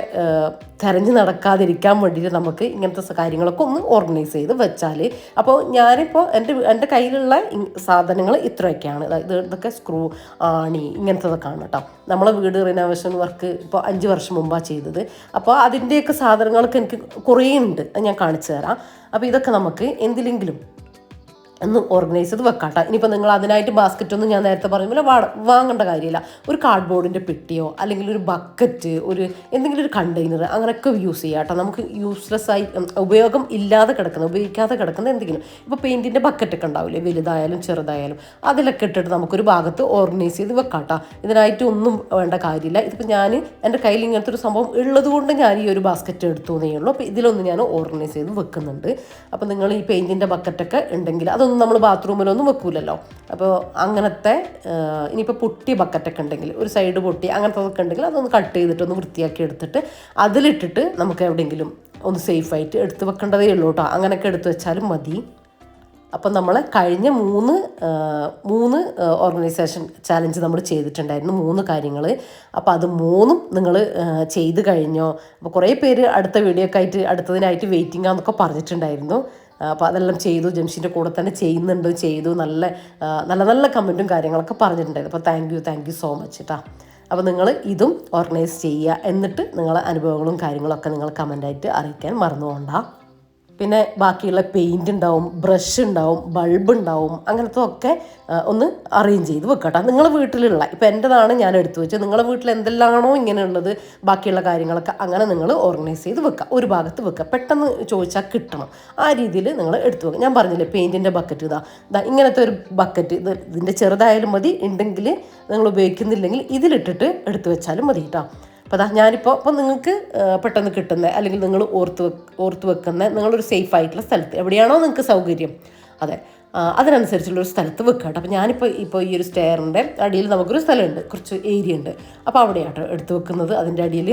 തിരഞ്ഞ് നടക്കാതിരിക്കാൻ വേണ്ടിയിട്ട് നമുക്ക് ഇങ്ങനത്തെ കാര്യങ്ങളൊക്കെ ഒന്ന് ഓർഗനൈസ് ചെയ്ത് വെച്ചാൽ, അപ്പോൾ ഞാനിപ്പോൾ എൻ്റെ കയ്യിലുള്ള സാധനങ്ങൾ ഇത്രയൊക്കെയാണ്. ഇതൊക്കെ സ്ക്രൂ, ആണി, ഇങ്ങനത്തതൊക്കെയാണ് കേട്ടോ. നമ്മളെ വീട് റിനോവേഷൻ വർക്ക് ഇപ്പോൾ 5 വർഷം മുമ്പാണ് ചെയ്തത്. അപ്പോൾ അതിൻ്റെയൊക്കെ സാധനങ്ങളൊക്കെ എനിക്ക് കുറേ ഉണ്ട്, ഞാൻ കാണിച്ചു തരാം. അപ്പോൾ ഇതൊക്കെ നമുക്ക് എന്തിലെങ്കിലും ഒന്ന് ഓർഗനൈസ് ചെയ്ത് വെക്കാട്ടോ. ഇനിയിപ്പോൾ നിങ്ങൾ അതിനായിട്ട് ബാസ്ക്കറ്റൊന്നും ഞാൻ നേരത്തെ പറയുമ്പോൾ വാങ്ങേണ്ട കാര്യമില്ല. ഒരു കാർഡ്ബോർഡിൻ്റെ പെട്ടിയോ അല്ലെങ്കിൽ ഒരു ബക്കറ്റ്, എന്തെങ്കിലും ഒരു കണ്ടെയ്നർ, അങ്ങനെയൊക്കെ യൂസ് ചെയ്യാം കേട്ടോ. നമുക്ക് യൂസ്ലെസ് ആയി ഉപയോഗിക്കാതെ കിടക്കുന്ന എന്തെങ്കിലും, ഇപ്പോൾ പെയിൻറ്റിൻ്റെ ബക്കറ്റൊക്കെ ഉണ്ടാവില്ലേ, വലുതായാലും ചെറുതായാലും, അതിലൊക്കെ ഇട്ടിട്ട് നമുക്കൊരു ഭാഗത്ത് ഓർഗനൈസ് ചെയ്ത് വെക്കാട്ടോ. ഇതിനായിട്ട് ഒന്നും വേണ്ട കാര്യമില്ല. ഇതിപ്പോൾ ഞാൻ എൻ്റെ കയ്യിൽ ഇങ്ങനത്തെ ഒരു സംഭവം ഉള്ളത് കൊണ്ട് ഞാൻ ഈ ഒരു ബാസ്ക്കറ്റ് എടുത്തു എന്നേ ഉള്ളൂ. അപ്പോൾ ഇതിലൊന്ന് ഞാൻ ഓർഗനൈസ് ചെയ്ത് വെക്കുന്നുണ്ട്. അപ്പോൾ നിങ്ങൾ ഈ പെയിൻറ്റിൻ്റെ ബക്കറ്റൊക്കെ ഉണ്ടെങ്കിൽ അതൊന്നും നമ്മൾ ബാത്റൂമിലൊന്നും വെക്കൂലല്ലോ. അപ്പോൾ അങ്ങനത്തെ ഇനിയിപ്പോൾ പൊട്ടിയ ബക്കറ്റൊക്കെ ഉണ്ടെങ്കിൽ, ഒരു സൈഡ് പൊട്ടി അങ്ങനത്തെ ഉണ്ടെങ്കിൽ അതൊന്ന് കട്ട് ചെയ്തിട്ട് ഒന്ന് വൃത്തിയാക്കി എടുത്തിട്ട് അതിലിട്ടിട്ട് നമുക്ക് എവിടെയെങ്കിലും ഒന്ന് സേഫായിട്ട് എടുത്ത് വെക്കേണ്ടതേ ഉള്ളൂ കേട്ടോ. അങ്ങനെയൊക്കെ എടുത്ത് വെച്ചാലും മതി. അപ്പം നമ്മൾ കഴിഞ്ഞ മൂന്ന് ഓർഗനൈസേഷൻ ചാലഞ്ച് നമ്മൾ ചെയ്തിട്ടുണ്ടായിരുന്നു, 3 കാര്യങ്ങൾ. അപ്പോൾ അത് 3ഉം നിങ്ങൾ ചെയ്ത് കഴിഞ്ഞോ? അപ്പോൾ കുറേ പേര് അടുത്ത വീഡിയോ ഒക്കെ ആയിട്ട് അടുത്തതിനായിട്ട് വെയിറ്റിംഗ് ആണെന്നൊക്കെ പറഞ്ഞിട്ടുണ്ടായിരുന്നു. അപ്പോൾ അതെല്ലാം ചെയ്തു, ജംഷിൻ്റെ കൂടെ തന്നെ ചെയ്തു, നല്ല കമൻറ്റും കാര്യങ്ങളൊക്കെ പറഞ്ഞിട്ടുണ്ടായിരുന്നു. അപ്പോൾ താങ്ക് യു സോ മച്ച് കേട്ടോ. അപ്പോൾ നിങ്ങൾ ഇതും ഓർഗനൈസ് ചെയ്യുക, എന്നിട്ട് നിങ്ങളെ അനുഭവങ്ങളും കാര്യങ്ങളൊക്കെ നിങ്ങൾ കമൻ്റായിട്ട് അറിയിക്കാൻ മറന്നു പോകണ്ട. പിന്നെ ബാക്കിയുള്ള പെയിൻ്റ് ഉണ്ടാവും, ബ്രഷ് ഉണ്ടാവും, ബൾബ് ഉണ്ടാവും, അങ്ങനത്തെ ഒക്കെ ഒന്ന് അറേഞ്ച് ചെയ്ത് വെക്കട്ടോ. നിങ്ങളുടെ വീട്ടിലുള്ള, ഇപ്പോൾ എൻ്റെതാണ് ഞാൻ എടുത്തു വെച്ചത്, നിങ്ങളുടെ വീട്ടിൽ എന്തെല്ലാമാണോ ഇങ്ങനെയുള്ളത് ബാക്കിയുള്ള കാര്യങ്ങളൊക്കെ അങ്ങനെ നിങ്ങൾ ഓർഗനൈസ് ചെയ്ത് വെക്കുക, ഒരു ഭാഗത്ത് വെക്കുക. പെട്ടെന്ന് ചോദിച്ചാൽ കിട്ടണം, ആ രീതിയിൽ നിങ്ങൾ എടുത്തു വെക്കുക. ഞാൻ പറഞ്ഞില്ലേ പെയിൻറ്റിൻ്റെ ബക്കറ്റ്, ഇതാ ഇങ്ങനത്തെ ഒരു ബക്കറ്റ്, ഇതിൻ്റെ ചെറുതായാലും മതി, ഉണ്ടെങ്കിൽ നിങ്ങൾ ഉപയോഗിക്കുന്നില്ലെങ്കിൽ ഇതിലിട്ടിട്ട് എടുത്തു വെച്ചാലും മതി കേട്ടോ. അപ്പോൾ ഞാനിപ്പോൾ നിങ്ങൾക്ക് പെട്ടെന്ന് കിട്ടുന്ന, അല്ലെങ്കിൽ നിങ്ങൾ ഓർത്ത് വെക്കുന്ന, നിങ്ങളൊരു സേഫ് ആയിട്ടുള്ള സ്ഥലത്ത് എവിടെയാണോ നിങ്ങൾക്ക് സൗകര്യം, അതെ അതിനനുസരിച്ചുള്ളൊരു സ്ഥലത്ത് വെക്കുക കേട്ടോ. അപ്പോൾ ഞാനിപ്പോൾ ഈ ഒരു സ്റ്റെയറിൻ്റെ അടിയിൽ നമുക്കൊരു സ്ഥലമുണ്ട്, കുറച്ച് ഏരിയ ഉണ്ട്. അപ്പോൾ അവിടെയാട്ടോ എടുത്ത് വെക്കുന്നത്. അതിൻ്റെ അടിയിൽ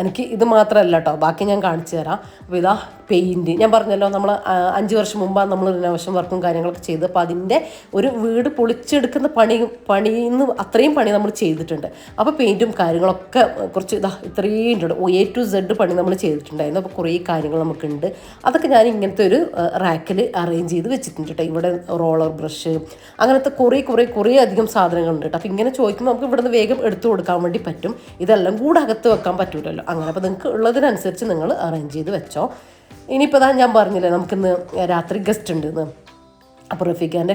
എനിക്ക് ഇത് മാത്രമല്ല കേട്ടോ, ബാക്കി ഞാൻ കാണിച്ചു തരാം. അപ്പോൾ ഇതാ പെയിൻറ്റ്, ഞാൻ പറഞ്ഞല്ലോ നമ്മൾ 5 വർഷം മുമ്പാണ് നമ്മൾ റിനോവേഷൻ വർക്കും കാര്യങ്ങളൊക്കെ ചെയ്ത്. അപ്പോൾ അതിൻ്റെ ഒരു വീട് പൊളിച്ചെടുക്കുന്ന പണിന്ന് അത്രയും പണി നമ്മൾ ചെയ്തിട്ടുണ്ട്. അപ്പോൾ പെയിൻറ്റും കാര്യങ്ങളൊക്കെ കുറച്ച് ഇത്രയും ഉണ്ട്, A to Z പണി നമ്മൾ ചെയ്തിട്ടുണ്ടായിരുന്നു. അപ്പോൾ കുറേ കാര്യങ്ങൾ നമുക്കുണ്ട്. അതൊക്കെ ഞാൻ ഇങ്ങനത്തെ ഒരു റാക്കിൽ അറേഞ്ച് ചെയ്ത് വെച്ചിട്ടുണ്ട് കേട്ടോ. ഇവിടെ റോളർ ബ്രഷ്, അങ്ങനത്തെ കുറേ അധികം സാധനങ്ങളുണ്ട് കേട്ടോ. അപ്പോൾ ഇങ്ങനെ ചോദിക്കുമ്പോൾ നമുക്ക് ഇവിടുന്ന് വേഗം എടുത്തു കൊടുക്കാൻ വേണ്ടി പറ്റും. ഇതെല്ലാം കൂടെ അകത്ത് വെക്കാൻ പറ്റൂലല്ലോ അങ്ങനെ. അപ്പോൾ നിങ്ങൾക്ക് ഉള്ളതിനനുസരിച്ച് നിങ്ങൾ അറേഞ്ച് ചെയ്ത് വെച്ചോ. ഇനിയിപ്പോൾ ഞാൻ പറഞ്ഞില്ലേ നമുക്കിന്ന് രാത്രി ഗസ്റ്റ് ഉണ്ടെന്ന്. അപ്പോൾ റഫീഖാൻ്റെ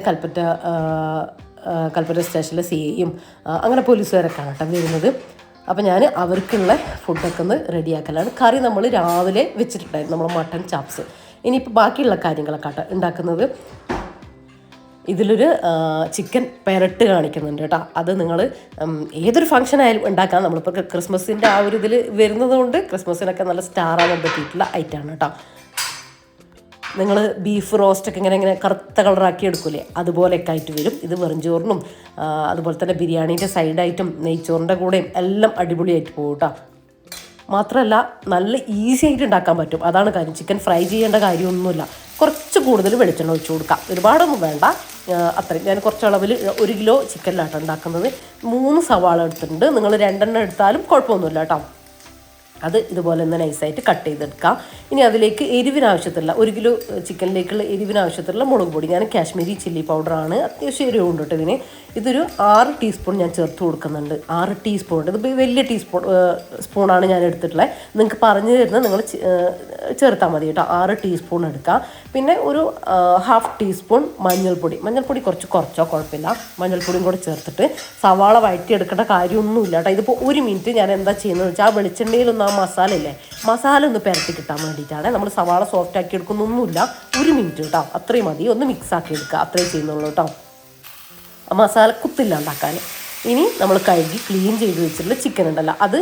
കൽപ്പറ്റ സ്റ്റേഷനിലെ CIയും അങ്ങനെ പോലീസുകാരൊക്കെയാണ് കേട്ടോ വരുന്നത്. അപ്പോൾ ഞാൻ അവർക്കുള്ള ഫുഡൊക്കെ ഒന്ന് റെഡിയാക്കലാണ്. കറി നമ്മൾ രാവിലെ വെച്ചിട്ടുണ്ടായിരുന്നു, നമ്മൾ മട്ടൻ ചാപ്സ്. ഇനിയിപ്പോൾ ബാക്കിയുള്ള കാര്യങ്ങളൊക്കെ കേട്ടോ ഉണ്ടാക്കുന്നത്. ഇതിലൊരു ചിക്കൻ പെരട്ട് കാണിക്കുന്നുണ്ട് കേട്ടോ. അത് നിങ്ങൾ ഏതൊരു ഫംഗ്ഷൻ ആയാലും ഉണ്ടാക്കാം. നമ്മളിപ്പോൾ ക്രിസ്മസിൻ്റെ ആ ഒരു ഇതിൽ വരുന്നത് കൊണ്ട് ക്രിസ്മസിനൊക്കെ നല്ല സ്റ്റാറാകാൻ പറ്റിയിട്ടുള്ള ഐറ്റമാണ് കേട്ടോ. നിങ്ങൾ ബീഫ് റോസ്റ്റൊക്കെ ഇങ്ങനെ കറുത്ത കളറാക്കി എടുക്കൂലേ, അതുപോലെയൊക്കെ ആയിട്ട് വരും. ഇത് വെറുംചോറിനും അതുപോലെ തന്നെ ബിരിയാണീൻ്റെ സൈഡായിട്ടും നെയ്ച്ചോറിൻ്റെ കൂടെയും എല്ലാം അടിപൊളിയായിട്ട് പോകും കേട്ടോ. മാത്രമല്ല നല്ല ഈസി ആയിട്ട് ഉണ്ടാക്കാൻ പറ്റും, അതാണ് കാര്യം. ചിക്കൻ ഫ്രൈ ചെയ്യേണ്ട കാര്യമൊന്നുമില്ല. കുറച്ച് കൂടുതൽ വെളിച്ചെണ്ണ ഒഴിച്ച് കൊടുക്കാം, ഒരുപാടൊന്നും വേണ്ട, അത്രയും. ഞാൻ കുറച്ച് അളവിൽ 1 കിലോ ചിക്കനിലാട്ടോ ഉണ്ടാക്കുന്നത്. 3 സവാള എടുത്തിട്ടുണ്ട്, നിങ്ങൾ 2 എടുത്താലും കുഴപ്പമൊന്നുമില്ല കേട്ടോ. അത് ഇതുപോലെ ഒന്ന് നൈസായിട്ട് കട്ട് ചെയ്തെടുക്കാം. ഇനി അതിലേക്ക് എരിവിനാവശ്യത്തിലുള്ള 1 കിലോ ചിക്കനിലേക്കുള്ള എരിവിനാവശ്യത്തിലുള്ള മുളക് പൊടി, ഞാൻ കാശ്മീരി ചില്ലി പൗഡറാണ്, അത്യാവശ്യം എരിവുണ്ട് കേട്ടോ ഇതിന്. ഇതൊരു 6 ടീസ്പൂൺ ഞാൻ ചേർത്ത് കൊടുക്കുന്നുണ്ട്. 6 ടീസ്പൂൺ, ഇതിപ്പോൾ വലിയ സ്പൂണാണ് ഞാൻ എടുത്തിട്ടുള്ളത്. നിങ്ങൾക്ക് പറഞ്ഞു തരുന്നത് നിങ്ങൾ ചേർത്താൽ മതി കേട്ടോ. 6 ടീസ്പൂൺ എടുക്കുക. പിന്നെ ഒരു 1/2 ടീസ്പൂൺ മഞ്ഞൾപ്പൊടി കുറച്ചോ കുഴപ്പമില്ല. മഞ്ഞൾപ്പൊടിയും കൂടെ ചേർത്തിട്ട് സവാള വഴറ്റിയെടുക്കേണ്ട കാര്യമൊന്നുമില്ല കേട്ടോ. ഇതിപ്പോൾ 1 മിനിറ്റ് ഞാൻ എന്താ ചെയ്യുന്നത് വെച്ചാൽ ആ വെളിച്ചെണ്ണയിലൊന്ന് ആ മസാല ഒന്ന് പുരട്ടി കിട്ടാൻ വേണ്ടിയിട്ടാണ്. നമ്മൾ സവാള സോഫ്റ്റ് ആക്കി എടുക്കുന്നൊന്നുമില്ല, 1 മിനിറ്റ് കേട്ടോ, അത്രയും മതി. ഒന്ന് മിക്സ് ആക്കി എടുക്കുക, അത്രയും ചെയ്യുന്നുള്ളൂ കേട്ടോ. മസാലക്കുത്തില്ല ഉണ്ടാക്കാൻ. ഇനി നമ്മൾ കഴുകി ക്ലീൻ ചെയ്ത് വെച്ചിട്ടുള്ള ചിക്കൻ ഉണ്ടല്ലോ, അത്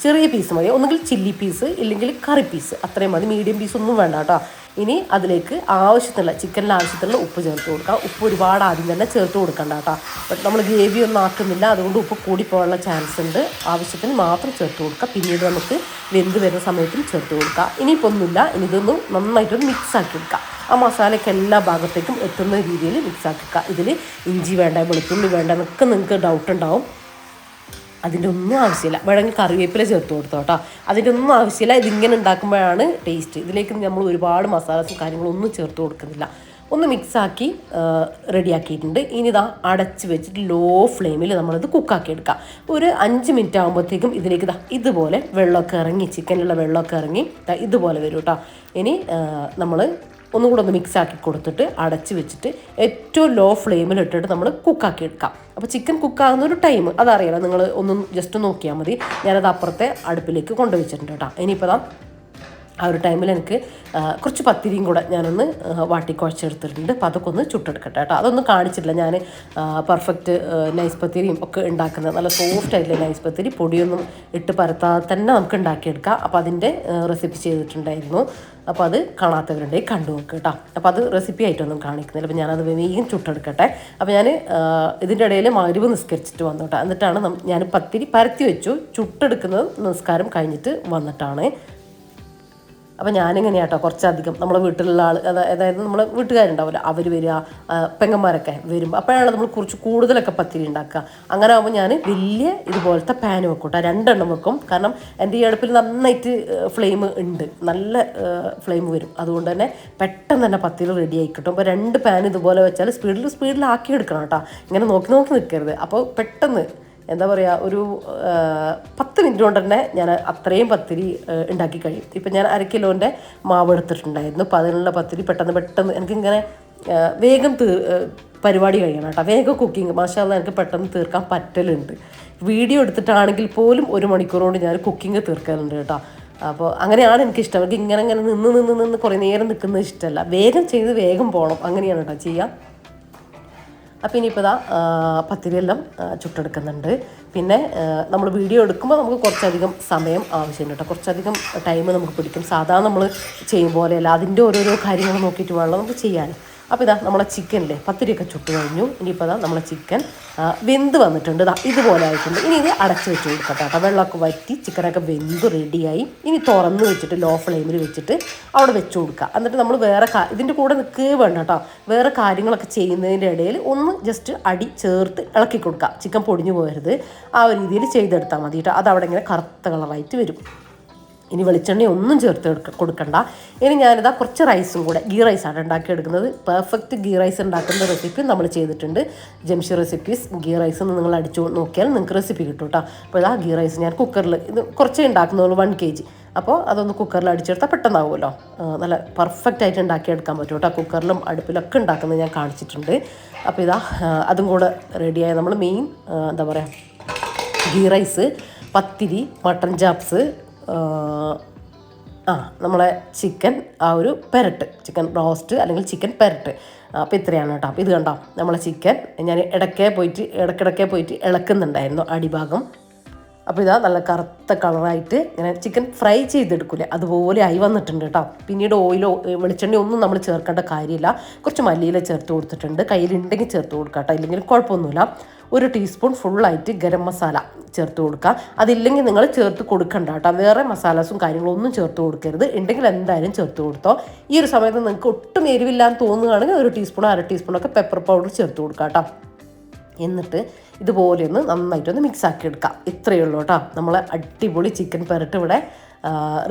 ചെറിയ പീസ് മതി, ഒന്നുകിൽ ചില്ലി പീസ് ഇല്ലെങ്കിൽ കറി പീസ്, അത്രയും മതി. മീഡിയം പീസ് ഒന്നും വേണ്ട കേട്ടോ. ഇനി അതിലേക്ക് ആവശ്യത്തിനുള്ള ചിക്കനിൽ ആവശ്യത്തിനുള്ള ഉപ്പ് ചേർത്ത് കൊടുക്കുക. ഉപ്പ് ഒരുപാട് ആദ്യം തന്നെ ചേർത്ത് കൊടുക്കണ്ട കേട്ടോ. ബട്ട് നമ്മൾ ഗ്രേവി ഒന്നും ആക്കുന്നില്ല, അതുകൊണ്ട് ഉപ്പ് കൂടിപ്പോകാനുള്ള ചാൻസ് ഉണ്ട്. ആവശ്യത്തിന് മാത്രം ചേർത്ത് കൊടുക്കുക. പിന്നീട് നമുക്ക് വെന്ത് വരുന്ന സമയത്തും ചേർത്ത് കൊടുക്കുക. ഇനിയിപ്പോൾ ഒന്നുമില്ല, ഇനി ഇതൊന്ന് നന്നായിട്ടൊന്ന് മിക്സ് ആക്കി എടുക്കുക. ആ മസാലയ്ക്ക് എല്ലാ ഭാഗത്തേക്കും എത്തുന്ന രീതിയിൽ മിക്സ് ആക്കുക. ഇതിൽ ഇഞ്ചി വേണ്ട, വെളുത്തുള്ളി വേണ്ട എന്നൊക്കെ നിങ്ങൾക്ക് ഡൗട്ട് ഉണ്ടാവും. അതിൻ്റെ ഒന്നും ആവശ്യമില്ല. വേണമെങ്കിൽ കറിവേപ്പില ചേർത്ത് കൊടുത്തോ കേട്ടോ. അതിൻ്റെ ഒന്നും ആവശ്യമില്ല. ഇതിങ്ങനെ ഉണ്ടാക്കുമ്പോഴാണ് ടേസ്റ്റ്. ഇതിലേക്ക് നമ്മൾ ഒരുപാട് മസാലസും കാര്യങ്ങളൊന്നും ചേർത്ത് കൊടുക്കുന്നില്ല. ഒന്ന് മിക്സാക്കി റെഡിയാക്കിയിട്ടുണ്ട്. ഇനി ഇതാ അടച്ച് വെച്ചിട്ട് ലോ ഫ്ലെയിമിൽ നമ്മളത് കുക്കാക്കി എടുക്കാം. ഒരു 5 മിനിറ്റ് ആകുമ്പോഴത്തേക്കും ഇതിലേക്ക് ഇതുപോലെ വെള്ളമൊക്കെ ഇറങ്ങി, ചിക്കനിലുള്ള വെള്ളമൊക്കെ ഇറങ്ങി ഇതുപോലെ വരും കേട്ടോ. ഇനി നമ്മൾ ഒന്നും കൂടെ ഒന്ന് മിക്സാക്കി കൊടുത്തിട്ട് അടച്ച് വെച്ചിട്ട് ഏറ്റവും ലോ ഫ്ലെയിമിൽ ഇട്ടിട്ട് നമ്മൾ കുക്കാക്കി എടുക്കാം. അപ്പോൾ ചിക്കൻ കുക്കാകുന്ന ഒരു ടൈം അതറിയാലോ, നിങ്ങൾ ഒന്നും ജസ്റ്റ് നോക്കിയാൽ മതി. ഞാനത് അപ്പുറത്തെ അടുപ്പിലേക്ക് കൊണ്ടുവച്ചിട്ടുണ്ട് കേട്ടോ. ഇനിയിപ്പോൾ ആ ഒരു ടൈമിൽ എനിക്ക് കുറച്ച് പത്തിരിയും കൂടെ ഞാനൊന്ന് വാട്ടി കുഴച്ചെടുത്തിട്ടുണ്ട്. അപ്പോൾ അതൊക്കെ ഒന്ന് ചുട്ടെടുക്കട്ടെ കേട്ടോ. അതൊന്നും കാണിച്ചിട്ടില്ല ഞാൻ. പെർഫെക്റ്റ് നൈസ് പത്തിരിയും ഒക്കെ ഉണ്ടാക്കുന്നത്, നല്ല സോഫ്റ്റ് ആയിട്ടുള്ള നൈസ് പത്തിരി, പൊടിയൊന്നും ഇട്ട് പരത്താതെ തന്നെ നമുക്ക് ഉണ്ടാക്കിയെടുക്കാം. അപ്പോൾ അതിൻ്റെ റെസിപ്പി ചെയ്തിട്ടുണ്ടായിരുന്നു. അപ്പോൾ അത് കാണാത്തവരുണ്ടെങ്കിൽ കണ്ടു നോക്കുക കേട്ടോ. അപ്പോൾ അത് റെസിപ്പി ആയിട്ടൊന്നും കാണിക്കുന്നില്ല. അപ്പോൾ ഞാനത് വേഗം ചുട്ടെടുക്കട്ടെ. അപ്പോൾ ഞാൻ ഇതിൻ്റെ ഇടയിൽ മഗ്‌രിബ് നിസ്കരിച്ചിട്ട് വന്നു കേട്ടോ. എന്നിട്ടാണ് ഞാൻ പത്തിരി പരത്തി വെച്ചു. ചുട്ടെടുക്കുന്നത് നിസ്കാരം കഴിഞ്ഞിട്ട് വന്നിട്ടാണ്. അപ്പോൾ ഞാനിങ്ങനെ കേട്ടോ, കുറച്ചധികം നമ്മളെ വീട്ടിലുള്ള ആൾ, അതായത് നമ്മളെ വീട്ടുകാരുണ്ടാവില്ല, അവർ വരിക, പെങ്ങന്മാരൊക്കെ വരുമ്പോൾ അപ്പോഴാണ് നമ്മൾ കുറച്ച് കൂടുതലൊക്കെ പത്തിരി ഉണ്ടാക്കുക. അങ്ങനെ ആകുമ്പോൾ ഞാൻ വലിയ ഇതുപോലത്തെ പാൻ വെക്കും കേട്ടോ, 2 എണ്ണം വെക്കും. കാരണം എൻ്റെ ഈ അടുപ്പിൽ നന്നായിട്ട് ഫ്ലെയിം ഉണ്ട്, നല്ല ഫ്ലെയിം വരും. അതുകൊണ്ട് തന്നെ പെട്ടെന്ന് തന്നെ പത്തിരി റെഡി ആയി കിട്ടും. അപ്പോൾ 2 പാൻ ഇതുപോലെ വെച്ചാൽ സ്പീഡിലാക്കി എടുക്കണം കേട്ടോ. ഇങ്ങനെ നോക്കി നിൽക്കരുത്. അപ്പോൾ പെട്ടെന്ന് എന്താ പറയുക, ഒരു 10 മിനിറ്റ് കൊണ്ട് തന്നെ ഞാൻ അത്രയും പത്തിരി ഉണ്ടാക്കി കഴിയും. ഇപ്പം ഞാൻ 1 കിലോൻ്റെ മാവ് എടുത്തിട്ടുണ്ടായിരുന്നു. അപ്പോൾ അതിനുള്ള പത്തിരി പെട്ടെന്ന് എനിക്കിങ്ങനെ വേഗം പരിപാടി കഴിയണം കേട്ടോ. വേഗം കുക്കിംഗ് മാഷാഅല്ലാഹ് എനിക്ക് പെട്ടെന്ന് തീർക്കാൻ പറ്റലുണ്ട്. വീഡിയോ എടുത്തിട്ടാണെങ്കിൽ പോലും 1 മണിക്കൂർ കൊണ്ട് ഞാൻ കുക്കിംഗ് തീർക്കലുണ്ട് കേട്ടോ. അപ്പോൾ അങ്ങനെയാണ് എനിക്കിഷ്ടം. എനിക്ക് ഇങ്ങനെ നിന്ന് കുറേ നേരം നിൽക്കുന്നത് ഇഷ്ടമല്ല. വേഗം ചെയ്ത് വേഗം പോകണം, അങ്ങനെയാണ് കേട്ടോ ചെയ്യുക. അപ്പോൾ ഇനിയിപ്പോൾ പത്തിരിയെല്ലാം ചുട്ടെടുക്കുന്നുണ്ട്. പിന്നെ നമ്മൾ വീഡിയോ എടുക്കുമ്പോൾ നമുക്ക് കുറച്ചധികം സമയം ആവശ്യമുണ്ട് കേട്ടോ. കുറച്ചധികം ടൈം നമുക്ക് പിടിക്കും. സാധാരണ നമ്മൾ ചെയ്യും പോലെയല്ല, അതിൻ്റെ ഓരോരോ കാര്യങ്ങൾ നോക്കിയിട്ട് വേണം നമുക്ക് ചെയ്യാൻ. അപ്പോൾ നമ്മളെ ചിക്കനില്ലേ പത്തിരിയൊക്കെ ചുട്ട് കഴിഞ്ഞു. ഇനിയിപ്പോൾ നമ്മളെ ചിക്കൻ വെന്ത് വന്നിട്ടുണ്ട്. ഇതുപോലെ ആയിട്ടുണ്ട്. ഇനി ഇത് അടച്ച് വെച്ച് കൊടുക്കട്ടെ കേട്ടോ. വെള്ളമൊക്കെ വറ്റി ചിക്കനൊക്കെ വെന്ത് റെഡിയായി. ഇനി തുറന്ന് വെച്ചിട്ട് ലോ ഫ്ലെയിമിൽ വെച്ചിട്ട് അവിടെ വെച്ച് കൊടുക്കുക. എന്നിട്ട് നമ്മൾ വേറെ ഇതിൻ്റെ കൂടെ നിൽക്കുകയേ വേണ്ട കേട്ടോ. വേറെ കാര്യങ്ങളൊക്കെ ചെയ്യുന്നതിൻ്റെ ഇടയിൽ ഒന്ന് ജസ്റ്റ് അടി ചേർത്ത് ഇളക്കി കൊടുക്കുക. ചിക്കൻ പൊടിഞ്ഞു പോകരുത്, ആ ഒരു രീതിയിൽ ചെയ്തെടുത്താൽ മതി കേട്ടോ. അതവിടെ ഇങ്ങനെ കറുത്ത കളറായിട്ട് വരും. ഇനി വെളിച്ചെണ്ണ ഒന്നും ചേർത്ത് കൊടുക്കണ്ട. ഇനി ഞാനിതാ കുറച്ച് റൈസും കൂടെ, ഗീ റൈസാണ് ഉണ്ടാക്കിയെടുക്കുന്നത്. പെർഫെക്റ്റ് ഗീ റൈസ് ഉണ്ടാക്കുന്ന റെസിപ്പി നമ്മൾ ചെയ്തിട്ടുണ്ട്. ജംഷി റെസിപ്പീസ് ഗീ റൈസ് എന്ന് നിങ്ങൾ അടിച്ചു നോക്കിയാൽ നിങ്ങൾക്ക് റെസിപ്പി കിട്ടും കേട്ടോ. അപ്പോൾ ഗീ റൈസ് ഞാൻ കുക്കറിൽ, ഇത് കുറച്ചേ ഉണ്ടാക്കുന്നുള്ളൂ, 1 kg. അപ്പോൾ അതൊന്ന് കുക്കറിൽ അടിച്ചെടുത്താൽ പെട്ടെന്നാവുമല്ലോ. നല്ല പെർഫെക്റ്റ് ആയിട്ട് ഉണ്ടാക്കിയെടുക്കാൻ പറ്റും കേട്ടോ. കുക്കറിലും അടുപ്പിലൊക്കെ ഉണ്ടാക്കുന്നത് ഞാൻ കാണിച്ചിട്ടുണ്ട്. അപ്പോൾ അതും കൂടെ റെഡിയായ നമ്മൾ മെയിൻ എന്താ പറയുക, ഗീ റൈസ്, പത്തിരി, മട്ടൻ ചാപ്സ്, നമ്മളെ ചിക്കൻ, ആ ഒരു പെരട്ട്, ചിക്കൻ റോസ്റ്റ് അല്ലെങ്കിൽ ചിക്കൻ പെരട്ട്. അപ്പോൾ ഇത്രയാണ് കേട്ടോ. അപ്പോൾ ഇത് കണ്ടോ, നമ്മളെ ചിക്കൻ ഞാൻ ഇടയ്ക്കിടയ്ക്ക് പോയിട്ട് ഇളക്കുന്നുണ്ടായിരുന്നു അടിഭാഗം. അപ്പോൾ നല്ല കറുത്ത കളറായിട്ട് ഇങ്ങനെ ചിക്കൻ ഫ്രൈ ചെയ്തെടുക്കില്ലേ, അതുപോലെ ആയി വന്നിട്ടുണ്ട് കേട്ടോ. പിന്നീട് ഓയിലോ വെളിച്ചെണ്ണയോ ഒന്നും നമ്മൾ ചേർക്കേണ്ട കാര്യമില്ല. കുറച്ച് മല്ലിയില ചേർത്ത് കൊടുത്തിട്ടുണ്ട്. കയ്യിലുണ്ടെങ്കിൽ ചേർത്ത് കൊടുക്കുക കേട്ടോ, ഇല്ലെങ്കിൽ കുഴപ്പമൊന്നുമില്ല. 1 ടീസ്പൂൺ ഫുള്ളായിട്ട് ഗരം മസാല ചേർത്ത് കൊടുക്കുക. അതില്ലെങ്കിൽ നിങ്ങൾ ചേർത്ത് കൊടുക്കണ്ട കേട്ടോ. വേറെ മസാലാസും കാര്യങ്ങളൊന്നും ചേർത്ത് കൊടുക്കരുത്. ഉണ്ടെങ്കിൽ എന്തായാലും ചേർത്ത് കൊടുത്തോ. ഈ ഒരു സമയത്ത് നിങ്ങൾക്ക് ഒട്ടും എരിവില്ലാന്ന് തോന്നുകയാണെങ്കിൽ 1 ടീസ്പൂണോ 1/2 ടീസ്പൂണൊക്കെ പെപ്പർ പൗഡർ ചേർത്ത് കൊടുക്കുക കേട്ടോ. എന്നിട്ട് ഇതുപോലെ ഒന്ന് നന്നായിട്ടൊന്ന് മിക്സ് ആക്കി എടുക്കാം. ഇത്രയേ ഉള്ളൂ കേട്ടോ. നമ്മളെ അടിപൊളി ചിക്കൻ പെരട്ട് ഇവിടെ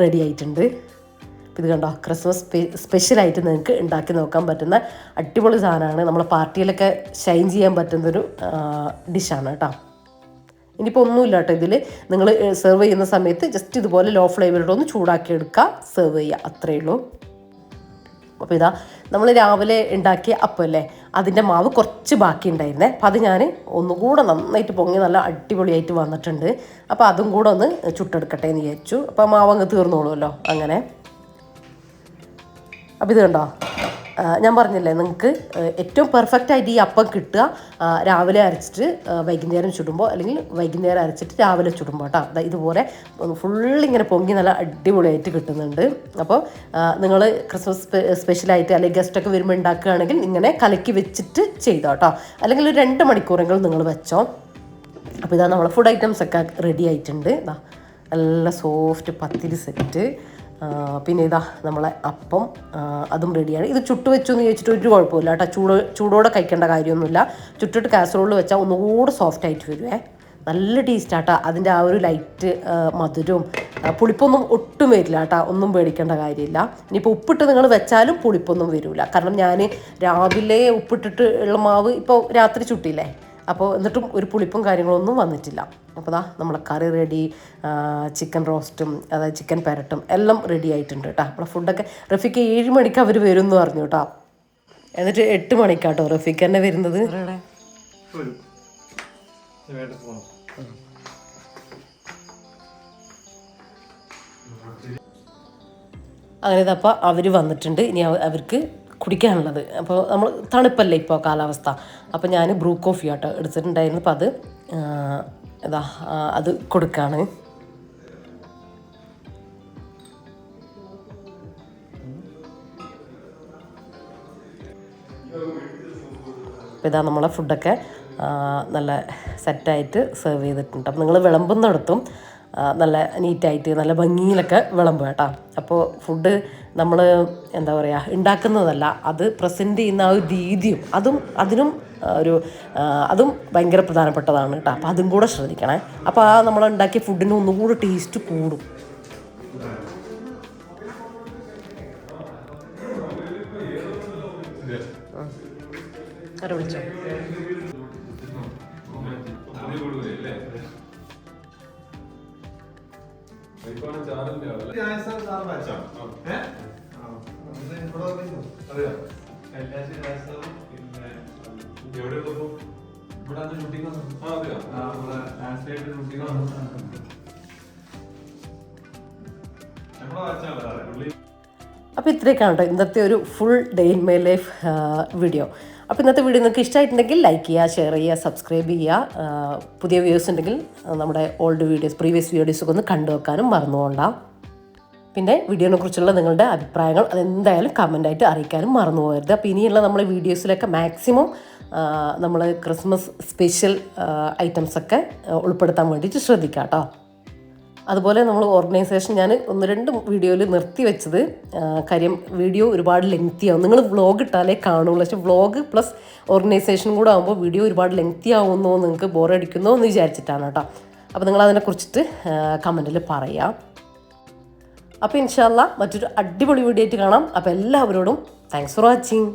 റെഡി ആയിട്ടുണ്ട്. ഇത് കണ്ടോ, ക്രിസ്മസ് സ്പെഷ്യലായിട്ട് നിങ്ങൾക്ക് ഉണ്ടാക്കി നോക്കാൻ പറ്റുന്ന അടിപൊളി സാധനമാണ്. നമ്മളെ പാർട്ടിയിലൊക്കെ ഷൈൻ ചെയ്യാൻ പറ്റുന്നൊരു ഡിഷാണ് കേട്ടോ. ഇനിയിപ്പോൾ ഒന്നുമില്ല കേട്ടോ. ഇതിൽ നിങ്ങൾ സെർവ് ചെയ്യുന്ന സമയത്ത് ജസ്റ്റ് ഇതുപോലെ ലോ ഫ്ലെയിമിലിട്ട് ഒന്ന് ചൂടാക്കി എടുക്കുക, സെർവ് ചെയ്യുക, അത്രയേ ഉള്ളൂ. അപ്പോൾ നമ്മൾ രാവിലെ ഉണ്ടാക്കിയ അപ്പമല്ലേ, അതിൻ്റെ മാവ് കുറച്ച് ബാക്കി ഉണ്ടായിരുന്നേ. അപ്പോൾ അത് ഞാൻ ഒന്നുകൂടെ നന്നായിട്ട് പൊങ്ങി നല്ല അടിപൊളിയായിട്ട് വന്നിട്ടുണ്ട്. അപ്പോൾ അതും കൂടെ ഒന്ന് ചുട്ടെടുക്കട്ടെ എന്ന് വിചാരിച്ചു. അപ്പോൾ മാവ് അങ്ങ് തീർന്നോളുമല്ലോ അങ്ങനെ. അപ്പോൾ ഇത് കണ്ടോ, ഞാൻ പറഞ്ഞില്ലേ നിങ്ങൾക്ക് ഏറ്റവും പെർഫെക്റ്റ് ആയിട്ട് ഈ അപ്പം കിട്ടുക രാവിലെ അരച്ചിട്ട് വൈകുന്നേരം ചുടുമ്പോൾ, അല്ലെങ്കിൽ വൈകുന്നേരം അരച്ചിട്ട് രാവിലെ ചുടുമ്പോൾ കേട്ടോ. ഇതുപോലെ ഫുള്ളിങ്ങനെ പൊങ്ങി നല്ല അടിപൊളിയായിട്ട് കിട്ടുന്നുണ്ട്. അപ്പോൾ നിങ്ങൾ ക്രിസ്മസ് സ്പെഷ്യലായിട്ട് അല്ലെങ്കിൽ ഗസ്റ്റൊക്കെ വരുമ്പോൾ ഉണ്ടാക്കുകയാണെങ്കിൽ ഇങ്ങനെ കലക്കി വെച്ചിട്ട് ചെയ്തോ കേട്ടോ. അല്ലെങ്കിൽ ഒരു 2 മണിക്കൂറെങ്കിലും നിങ്ങൾ വെച്ചോ. അപ്പോൾ ഇതാ നമ്മളെ ഫുഡ് ഐറ്റംസ് ഒക്കെ റെഡി ആയിട്ടുണ്ട്. ഇതാ നല്ല സോഫ്റ്റ് പത്തിരി സെറ്റ്, പിന്നെ ഇതാ നമ്മളെ അപ്പം അതും റെഡിയാണ്. ഇത് ചുട്ട് വെച്ചു എന്ന് ചോദിച്ചിട്ട് ഒരു കുഴപ്പമില്ല കേട്ടോ. ചൂടോടെ കഴിക്കേണ്ട കാര്യമൊന്നുമില്ല. ചുട്ടിട്ട് കാസറോളിൽ വെച്ചാൽ ഒന്നുകൂടെ സോഫ്റ്റ് ആയിട്ട് വരുവേ. നല്ല ടേസ്റ്റാട്ടോ. അതിൻ്റെ ആ ഒരു ലൈറ്റ് മധുരവും പുളിപ്പൊന്നും ഒട്ടും വരില്ല കേട്ടോ. ഒന്നും പേടിക്കേണ്ട കാര്യമില്ല. ഇനിയിപ്പോൾ ഉപ്പിട്ട് നിങ്ങൾ വെച്ചാലും പുളിപ്പൊന്നും വരില്ല. കാരണം ഞാൻ രാവിലെ ഉപ്പിട്ടിട്ട് ഉള്ള മാവ് ഇപ്പോൾ രാത്രി ചുട്ടില്ലേ, അപ്പോൾ എന്നിട്ടും ഒരു പുളിപ്പും കാര്യങ്ങളൊന്നും വന്നിട്ടില്ല. അപ്പോൾ ദാ നമ്മളെ കറി റെഡി, ചിക്കൻ റോസ്റ്റും അതായത് ചിക്കൻ പെരട്ടും എല്ലാം റെഡി ആയിട്ടുണ്ട് കേട്ടോ. നമ്മളെ ഫുഡൊക്കെ റഫീക്ക് 7 മണിക്ക് അവർ വരും എന്ന് പറഞ്ഞു കേട്ടോ. എന്നിട്ട് 8 മണിക്കാട്ടോ റഫീക്ക് തന്നെ വരുന്നത്. അങ്ങനെ ഇതപ്പോൾ അവർ വന്നിട്ടുണ്ട്. ഇനി അവർക്ക് കുടിക്കാനുള്ളത്, അപ്പോൾ നമ്മൾ തണുപ്പല്ലേ ഇപ്പോൾ കാലാവസ്ഥ, അപ്പോൾ ഞാൻ ബ്രൂ കോഫി ആട്ടോ എടുത്തിട്ടുണ്ടായിരുന്നു. അപ്പോൾ അത് അത് കൊടുക്കുകയാണ്. അപ്പോൾ ഇതാ നമ്മളെ ഫുഡൊക്കെ നല്ല സെറ്റായിട്ട് സെർവ് ചെയ്തിട്ടുണ്ട്. അപ്പോൾ നിങ്ങൾ വിളമ്പുന്നിടത്തും നല്ല നീറ്റായിട്ട് നല്ല ഭംഗിയിലൊക്കെ വിളമ്പുക കേട്ടോ. അപ്പോൾ ഫുഡ് നമ്മൾ എന്താ പറയുക ഉണ്ടാക്കുന്നതല്ല, അത് പ്രസൻറ്റ് ചെയ്യുന്ന ആ ഒരു രീതിയും അതും ഭയങ്കര പ്രധാനപ്പെട്ടതാണ് കേട്ടോ. അപ്പോൾ അതും കൂടെ ശ്രദ്ധിക്കണേ. അപ്പോൾ ആ നമ്മൾ ഉണ്ടാക്കിയ ഫുഡിന് ഒന്നുകൂടെ ടേസ്റ്റ് കൂടും. വിളിച്ചോ അപ്പോൾ ഇത്രയൊക്കെയാണ് കേട്ടോ ഇന്നത്തെ ഒരു full day in my life video. അപ്പോൾ ഇന്നത്തെ വീഡിയോ നിങ്ങൾക്ക് ഇഷ്ടമായിട്ടുണ്ടെങ്കിൽ ലൈക്ക് ചെയ്യുക, ഷെയർ ചെയ്യുക, സബ്സ്ക്രൈബ് ചെയ്യുക. പുതിയ വ്യൂസ് ഉണ്ടെങ്കിൽ നമ്മുടെ ഓൾഡ് വീഡിയോസ്, പ്രീവിയസ് വീഡിയോസൊക്കെ ഒന്ന് കണ്ടു വെക്കാനും മറന്നുകൊണ്ട. പിന്നെ വീഡിയോനെ കുറിച്ചുള്ള നിങ്ങളുടെ അഭിപ്രായങ്ങൾ അതെന്തായാലും കമൻ്റായിട്ട് അറിയിക്കാനും മറന്നു പോകരുത്. അപ്പോൾ ഇനിയുള്ള നമ്മളെ വീഡിയോസിലൊക്കെ മാക്സിമം നമ്മൾ ക്രിസ്മസ് സ്പെഷ്യൽ ഐറ്റംസൊക്കെ ഉൾപ്പെടുത്താൻ വേണ്ടിയിട്ട് ശ്രദ്ധിക്കാം കേട്ടോ. അതുപോലെ നമ്മൾ ഓർഗനൈസേഷൻ ഞാൻ 1-2 വീഡിയോയിൽ നിർത്തി വെച്ചത് കാര്യം വീഡിയോ ഒരുപാട് ലെങ്തി ആവും. നിങ്ങൾ വ്ളോഗ് ഇട്ടാലേ കാണുള്ളൂ, പക്ഷേ വ്ളോഗ് പ്ലസ് ഓർഗനൈസേഷനും കൂടെ ആകുമ്പോൾ വീഡിയോ ഒരുപാട് ലെങ്തി ആവുന്നോ, നിങ്ങൾക്ക് ബോറടിക്കുന്നോ എന്ന് വിചാരിച്ചിട്ടാണ് കേട്ടോ. അപ്പോൾ നിങ്ങൾ അതിനെക്കുറിച്ചിട്ട് കമൻറ്റിൽ പറയാം. അപ്പോൾ ഇൻഷാ അല്ലാഹ് മറ്റൊരു അടിപൊളി വീഡിയോ ആയിട്ട് കാണാം. അപ്പോൾ എല്ലാവരോടും താങ്ക്സ് ഫോർ വാച്ചിങ്.